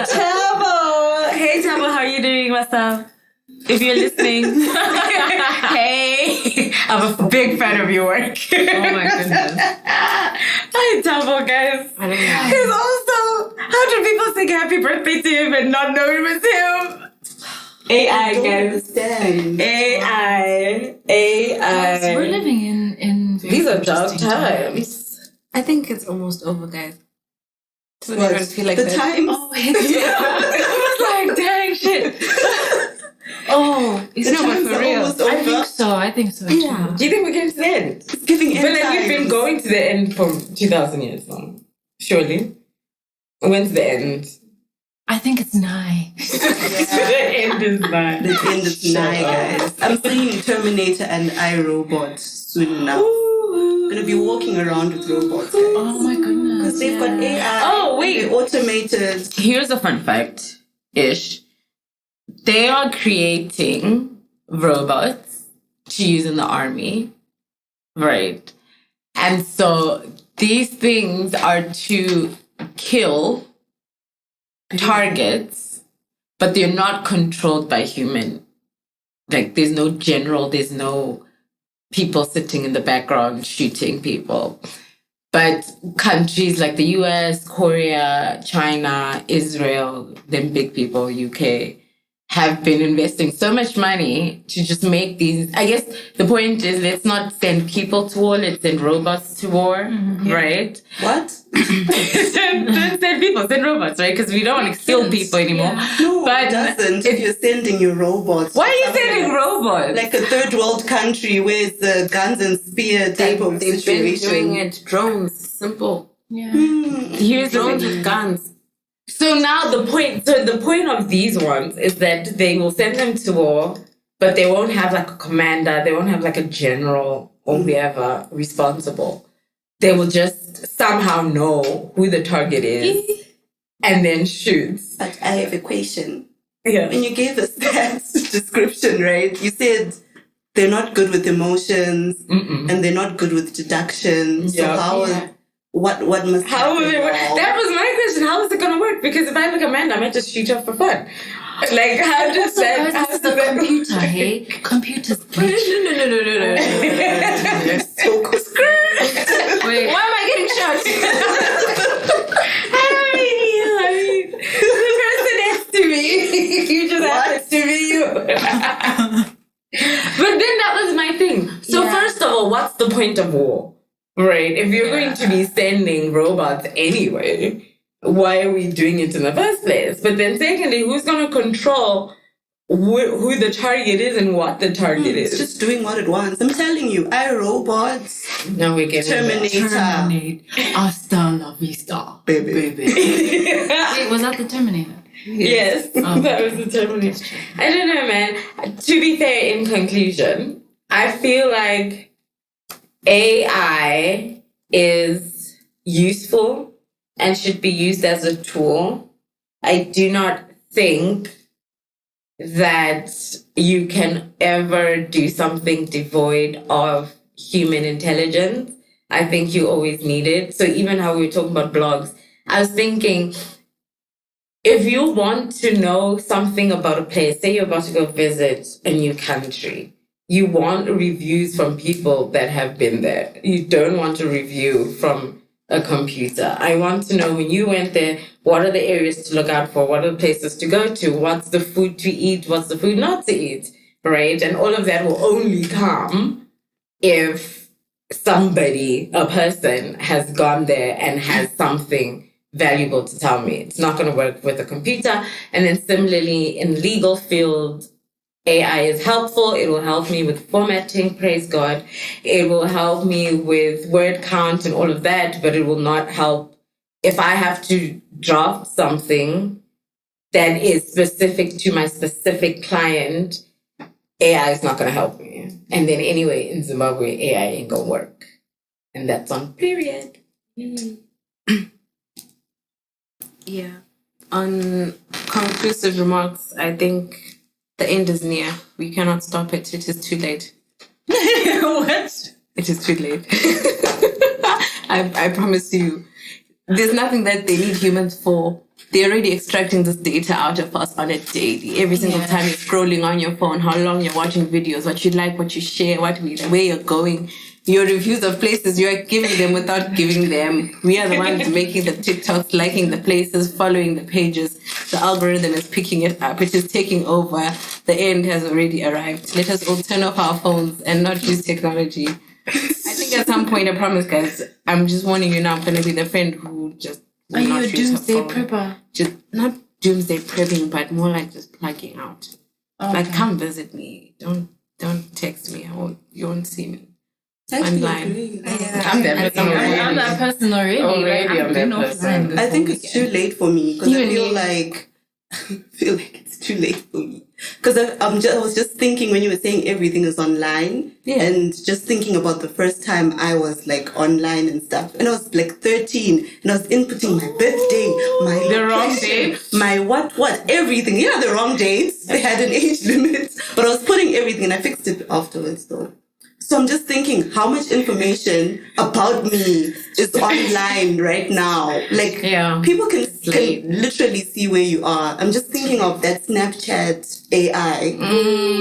Tabo. Hey Tabo, how are you doing, myself? If you're listening. Hey. I'm a big fan of your work. Oh my goodness. Hi Tabo, guys. I don't know. Because also, how do people sing happy birthday to him and not know it was him? AI, I don't guys. understand. AI. We're living in very These are dark interesting times. I think it's almost over, guys. Doesn't What? even feel like the that. times? Oh, it's Like, dang shit. oh, it's The not times for are real. almost I over. think so too. Yeah. Do you think we can to the end? It's giving But like, we've been times. going to the end for 2,000 years now. Surely. When's the end? I think it's nigh. The end is nigh. The end is nigh, guys. I'm seeing Terminator and iRobot soon enough. I'm gonna be walking around with robots, guys. Oh my goodness. Because they've got AI. Oh, wait. They're automated. Here's a fun fact-ish. They are creating robots to use in the army. Right. And so these things are to kill targets, but they're not controlled by human. Like, there's no general, there's no people sitting in the background shooting people. But countries like the US, Korea, China, Israel, them big people, UK, have been investing so much money to just make these. I guess the point is, let's not send people to war, let's send robots to war, right? What? Don't send people, send robots, right? Because we don't want to kill people anymore. No, But it doesn't. If you're sending your robots. why are you sending robots? Like a third world country where it's a guns and spear type of They've situation. been doing it. Drones. Simple. Yeah. Here's the Drones thing. with guns. So now the point of these ones is that they will send them to war, but they won't have like a commander, they won't have like a general or whoever responsible. They will just somehow know who the target is and then shoot. But I have a question. Yeah. When you gave us that description, right? You said they're not good with emotions and they're not good with deduction. So Yeah. what must How happen will it work? now? That was my question. How is it going to work? Because if I'm a commander, I might just shoot off for fun. Like, how does Also, that... guys, how this is does the that computer, hey? Computers glitch. No. So Wait. Why am I getting shot? I mean, the person next to me, you just happens to be you. But then that was my thing. So first of all, what's the point of war? Right? If you're going to be sending robots anyway, why are we doing it in the first place? But then secondly, who's going to control who the target is and what the target It's is. just doing what it wants. I'm telling you, iRobot, Now we're getting Terminator. Hasta la vista, Baby. Wait, was that the Terminator? Yes, that was the Terminator. I don't know, man. To be fair, in conclusion, I feel like AI is useful and should be used as a tool. I do not think that you can ever do something devoid of human intelligence. I think you always need it. So even how we were talking about blogs, I was thinking, if you want to know something about a place, say you're about to go visit a new country, you want reviews from people that have been there. You don't want a review from a computer. I want to know when you went there, what are the areas to look out for? What are the places to go to? What's the food to eat? What's the food not to eat? Right? And all of that will only come if somebody, a person, has gone there and has something valuable to tell me. It's not going to work with a computer. And then similarly, in legal field, AI is helpful. It will help me with formatting, praise God. It will help me with word count and all of that, but it will not help if I have to draft something that is specific to my specific client. AI is not going to help me. And then anyway, in Zimbabwe, AI ain't going to work. And that's on period. Yeah. On conclusive remarks, I think the end is near. We cannot stop it. It is too late. What? It is too late. I promise you. There's nothing that they need humans for. They're already extracting this data out of us on a daily. Every single time you're scrolling on your phone, how long you're watching videos, what you like, what you share, where you're going. Your reviews of places, you're giving them without giving them. We are the ones making the TikToks, liking the places, following the pages. The algorithm is picking it up. It is taking over. The end has already arrived. Let us all turn off our phones and not use technology. I think at some point, I promise, guys, I'm just warning you now, I'm going to be the friend who just will Are you not a use her doomsday phone. prepper? Just not doomsday prepping, but more like just plugging out. Okay. Like, come visit me. Don't text me. You won't see me. I actually Online. agree. I'm that person already. I'm that person already. Already, Like, I'm I've that been person. offline this I think whole it's too late for me because I Even feel me. like it's too late for me because I was just thinking when you were saying everything is online and just thinking about the first time I was like online and stuff, and I was like 13 and I was inputting my birthday, my The wrong location, date? my what everything. Yeah, the wrong dates. They had an age limit, but I was putting everything and I fixed it afterwards though. So I'm just thinking how much information about me is online right now. Like, people can literally see where you are. I'm just thinking of that Snapchat AI.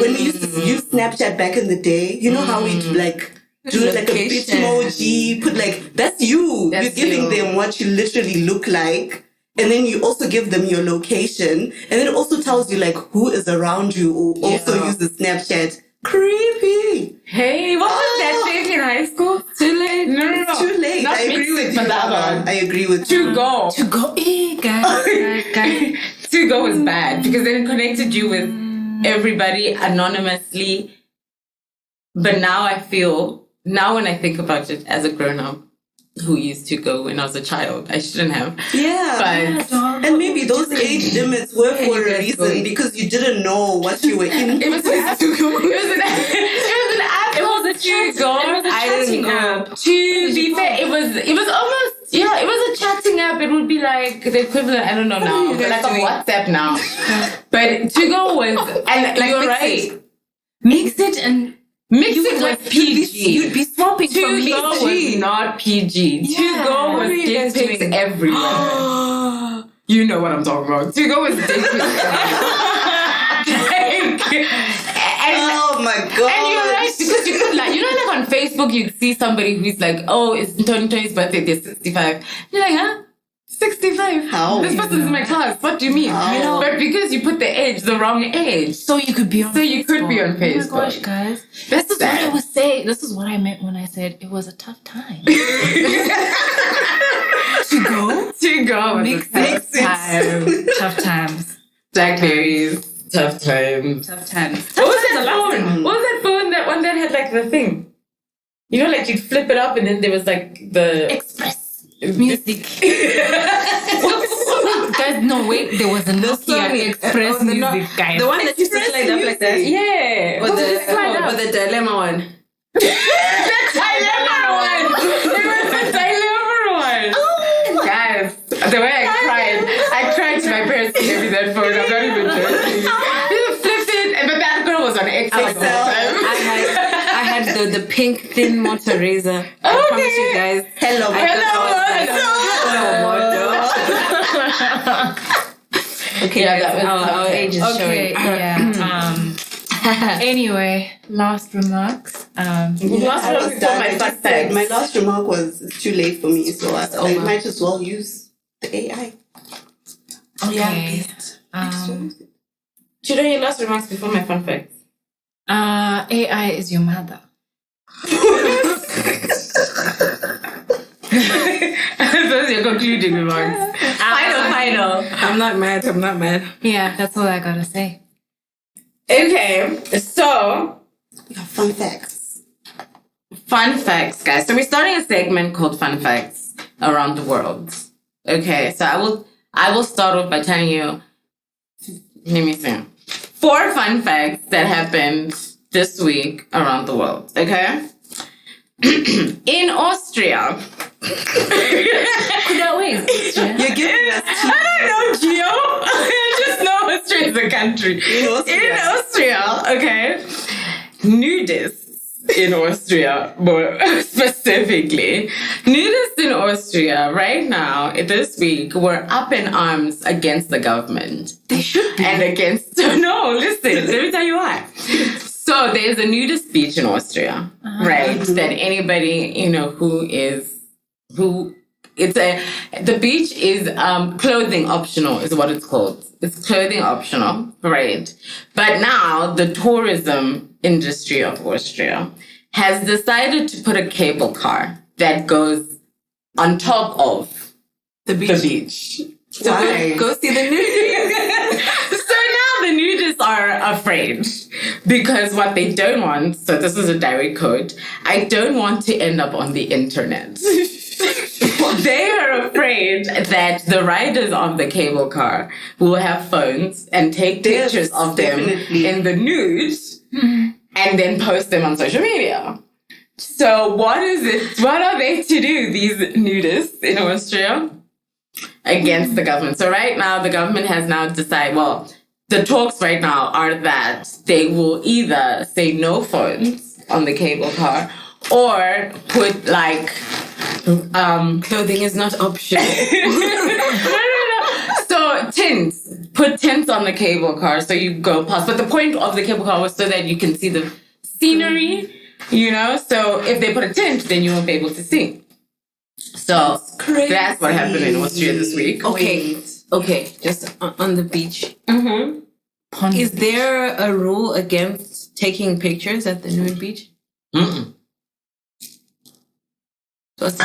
When we used to use Snapchat back in the day, you know how we'd like do like a Bitmoji, put like, that's you. You're giving them what you literally look like. And then you also give them your location. And then it also tells you like who is around you who also uses Snapchat. Creepy. Hey, what was that thing in high school? Too late. No. It's too late. Not I agree with you. I agree with you. To go. To go, guys. To go is bad because then it connected you with everybody anonymously. But now I feel, when I think about it as a grown-up who used to go when I was a child, I shouldn't have. Yeah. But and maybe those age limits were for a reason because you didn't know what you were in. it was an app. It was an app. It was a to go. I didn't go. To be fair, it was almost it was a chatting app. It would be like the equivalent. I don't know now, but like a WhatsApp now. But to go was and like you're right. Mix it and Mix it with PG. You'd be swapping To from go was not PG. To go was dick pics everywhere. You know what I'm talking about. To go was dick pics everywhere. Oh my god. And you're right, because you could like, like on Facebook, you'd see somebody who's like, oh, it's Tony's birthday, they're 65. You're like, huh? 65? How? This person's in my class. What do you mean? How? But because you put the wrong age. so you could be on Facebook. Oh my gosh, guys. That's This is what I was saying. This is what I meant when I said it was a tough time. To go? To go. Mix it. Time. Tough times. Blackberries. Tough times. Tough times. What was that phone? What was that phone? That one that had like the thing. You know, like you'd flip it up and then there was like the Express music. Guys, no, wait, there was a Nokia Express music, guys. The one that used to slide up like that. Yeah. Or the dilemma one. Dilemma one. It was the dilemma one. Guys, the way I cried to my parents to give me that phone. I'm not even joking. They flipped it, but that girl was on Excel the whole time. I had the pink thin motor razor. I promise you guys. Hello, Okay, Yeah, that was our age is Okay, showing. yeah. Anyway, last remarks. I was done. I just said my last remark was it's too late for me, so I might as well use the AI. Okay. Chido, your last remarks before my fun facts. AI is your mother. Those are your concluding remarks. Final. I'm not mad. Yeah, that's all I gotta say. Okay, so Fun facts. fun facts, guys. So we're starting a segment called Fun Facts Around the World. Okay, so I will start off by telling you. Let me see. 4 fun facts that happened this week around the world. Okay. In Austria. Kuda, wait. You're giving us I don't know, Gio. I just know Austria is a country. In Austria, okay. Nudists in Austria, more specifically. Nudists in Austria right now, this week, were up in arms against the government. They should be. And against... No, listen, let me tell you why. So there's a nudist beach in Austria, right? That anybody, the beach is clothing optional is what it's called. It's clothing optional, right? But now the tourism industry of Austria has decided to put a cable car that goes on top of The beach. So go see the nudists. So now the nudists are afraid because what they don't want, so this is a direct quote, I don't want to end up on the internet. They are afraid that the riders of the cable car will have phones and take pictures of them in the nude and then post them on social media. So what are they to do, these nudists in Austria? Against the government. So right now, the government has now decided, the talks right now are that they will either say no phones on the cable car or put Clothing is not optional. So put tents on the cable car so you go past. But the point of the cable car was so that you can see the scenery, So if they put a tent, then you won't be able to see. So that's what happened in Austria this week. Okay, just on the beach. Mm-hmm. Is there a rule against taking pictures at the nude beach? Mm-mm.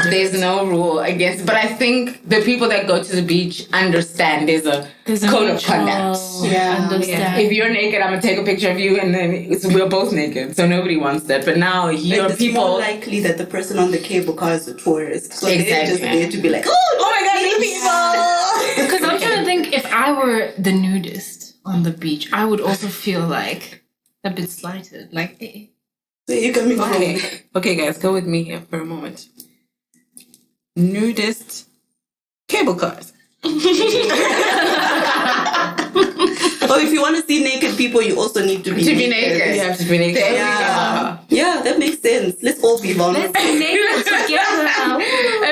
There's no rule against, but I think the people that go to the beach understand there's a code of conduct. Understand. If you're naked, I'm gonna take a picture of you, and then we're both naked, so nobody wants that. But now it's more likely that the person on the cable car is a tourist, so they're just there to be like, oh my god, these people. Because I'm trying to think, if I were the nudist on the beach, I would also feel like a bit slighted. Like, So you're coming home. Okay, guys, go with me here for a moment. Nudist cable cars. Or if you want to see naked people, you also need to be naked. You have to be naked. Yeah, that makes sense. Let's all be vulnerable. let's be naked together.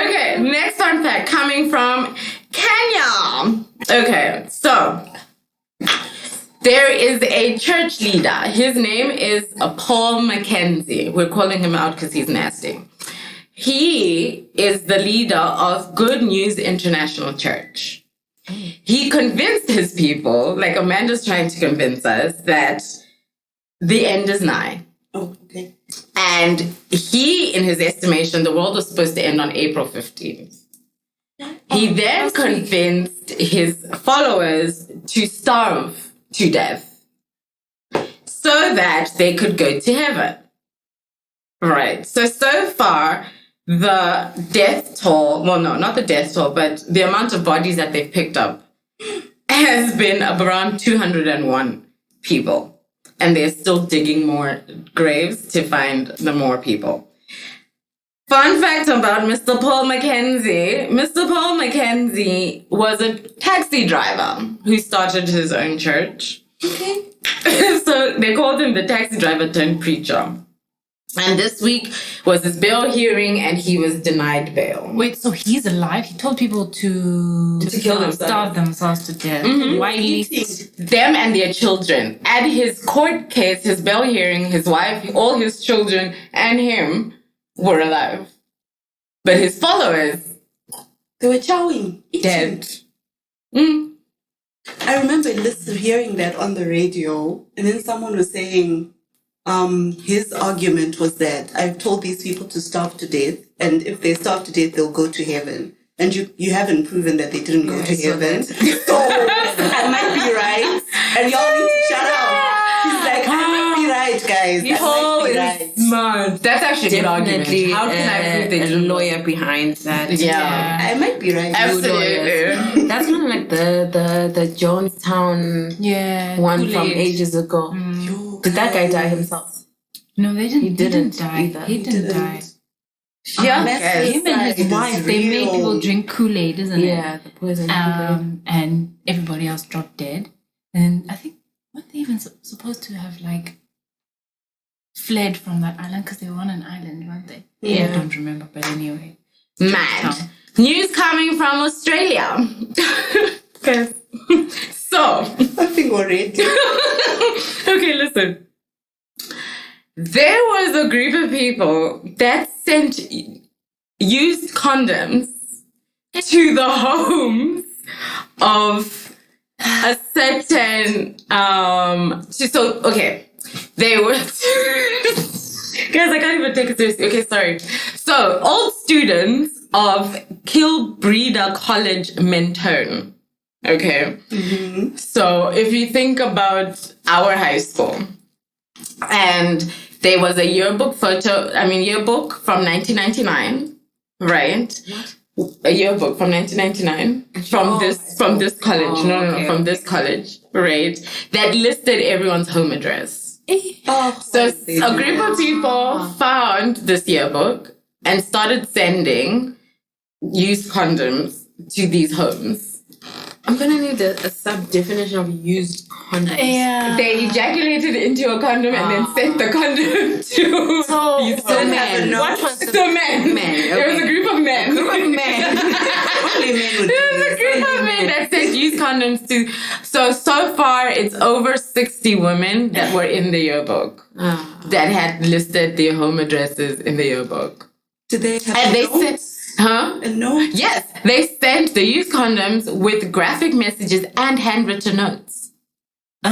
Okay, next fun fact coming from Kenya. Okay, so there is a church leader. His name is Paul Mackenzie. We're calling him out because he's nasty. He is the leader of Good News International Church. He convinced his people, like Amanda's trying to convince us, that the end is nigh. Oh, okay. And he, in his estimation, the world was supposed to end on April 15th. He then convinced his followers to starve to death so that they could go to heaven. Right. So far, the death toll, well, no, not the death toll, but the amount of bodies that they've picked up has been around 201 people. And they're still digging more graves to find the more people. Fun fact about Mr. Paul Mackenzie. Mr. Paul Mackenzie was a taxi driver who started his own church. Okay. So they called him the taxi driver turned preacher. And this week was his bail hearing, and he was denied bail. Wait, so he's alive? He told people to kill themselves. starve themselves to death. Why least? Them and their children. At his court case, his bail hearing, his wife, all his children, and him were alive. But his followers, They were chowing. dead. I remember hearing that on the radio, and then someone was saying, his argument was that I've told these people to starve to death, and if they starve to death, they'll go to heaven. And you haven't proven that they didn't go to heaven. So I might be right, and y'all need to shut up. He's like, I might be right, guys. I might be right. Smart. That's actually a good argument. Definitely How can I prove they a didn't? lawyer behind that. Yeah. I might be right. Absolutely. That's kind of like the Jonestown one from Kool-Aid. ages ago. Yo, Did that guy die guys. himself? No, they didn't. He didn't die. either. He didn't die. Yeah. Massive Him and his side wife, is they made real. people drink Kool-Aid, isn't it? Yeah, the poison. Kool-Aid. And everybody else dropped dead. And I think, weren't they even supposed to have, like, fled from that island? Because they were on an island, weren't they? Yeah. I don't remember, but anyway. Mad. News coming from Australia. So, I think already. okay, listen. There was a group of people that sent used condoms to the homes of a certain they were guys, I can't even take it seriously. Okay, sorry. So old students of Kilbreda College, Mentone. Okay. So if you think about our high school, and there was a yearbook from 1999, right? What? A yearbook from 1999 from this college. From this college, right? That listed everyone's home address. So a group of people found this yearbook and started sending used condoms to these homes. I'm gonna need a sub-definition of used condoms. Yeah. They ejaculated into a condom and then sent the condom to these men. What was the men? There was a group of men. Only men would There was a group of men that sent used condoms to. So far, it's over 60 women that were in the yearbook that had listed their home addresses in the yearbook. Did they have And they notes? sent. Huh? A note? Yes, they sent the used condoms with graphic messages and handwritten notes. The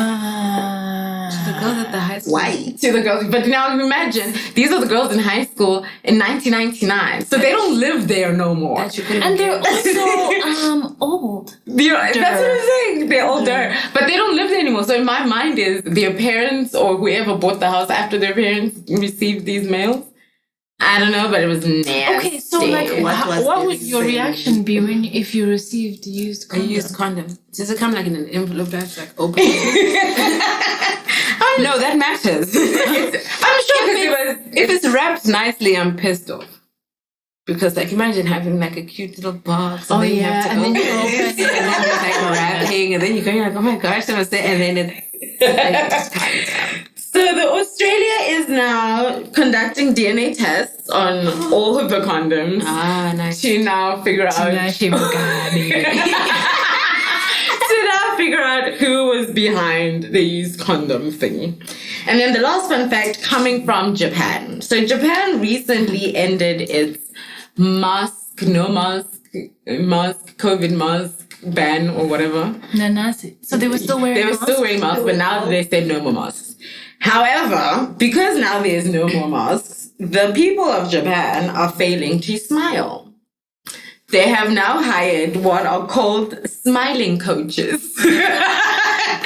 girls at the high school. Why? To the girls. But now imagine, these are the girls in high school in 1999. So they don't live there no more. And they're also old. That's what I'm saying. They're older. But they don't live there anymore. So in my mind is their parents or whoever bought the house after their parents received these mails. I don't know, but it was nasty. Okay, so like, was what this would your thing? reaction be if you received used A condom? used condom. Does it come like in an envelope that's like open? No, that matters. I'm sure If it's wrapped nicely, I'm pissed off. Because like imagine having like a cute little box and then you have to and then open you open it and then there's like wrapping and then you go, you're like, oh my gosh, that was it, and then it's So the Australia is now conducting DNA tests on all of the condoms nice. to now figure out figure out who was behind the used condom thing. And then the last fun fact coming from Japan. So Japan recently ended its COVID mask ban or whatever. So they were still wearing They were still wearing masks, but now they said no more masks. However, because now there's no more masks, the people of Japan are failing to smile. They have now hired what are called smiling coaches.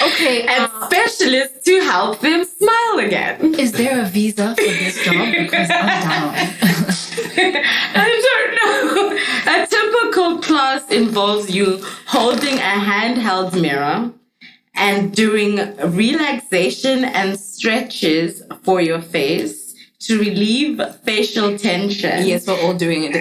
Okay. and specialists to help them smile again. Is there a visa for this job? Because I'm down. I don't know. A typical class involves you holding a handheld mirror and doing relaxation and stretches for your face to relieve facial tension. Yes, we're all doing it.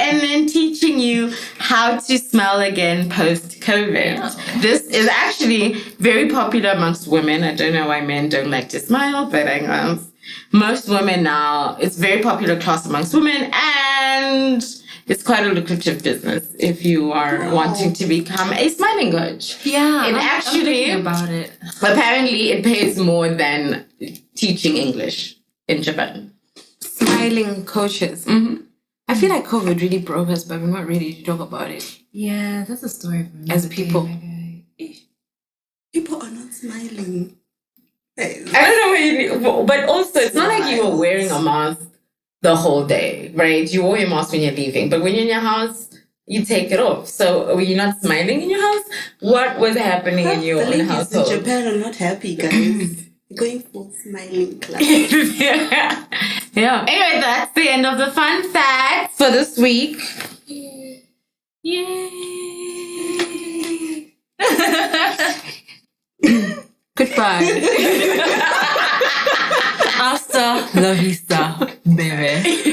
and then teaching you how to smile again post-COVID. Yeah. This is actually very popular amongst women. I don't know why men don't like to smile, but I guess most women now, it's very popular class amongst women, and it's quite a lucrative business if you are wanting to become a smiling coach. Yeah. And I'm actually, thinking about it. apparently it pays more than teaching English in Japan. Smiling coaches. Mm-hmm. I feel like COVID really broke us, but we're not ready to talk about it. Yeah, that's a story for As another people. day. People are not smiling. Hey, I don't know what you, but also it's not like you were wearing a mask the whole day, right? You wore your mask when you're leaving, but when you're in your house, you take it off. So were you not smiling in your house? What was happening in your the own ladies household? in Japan are not happy, guys. Going full smiling class. Yeah. Anyway, that's the end of the fun facts for this week. Yay! Goodbye. Hasta la vista, baby.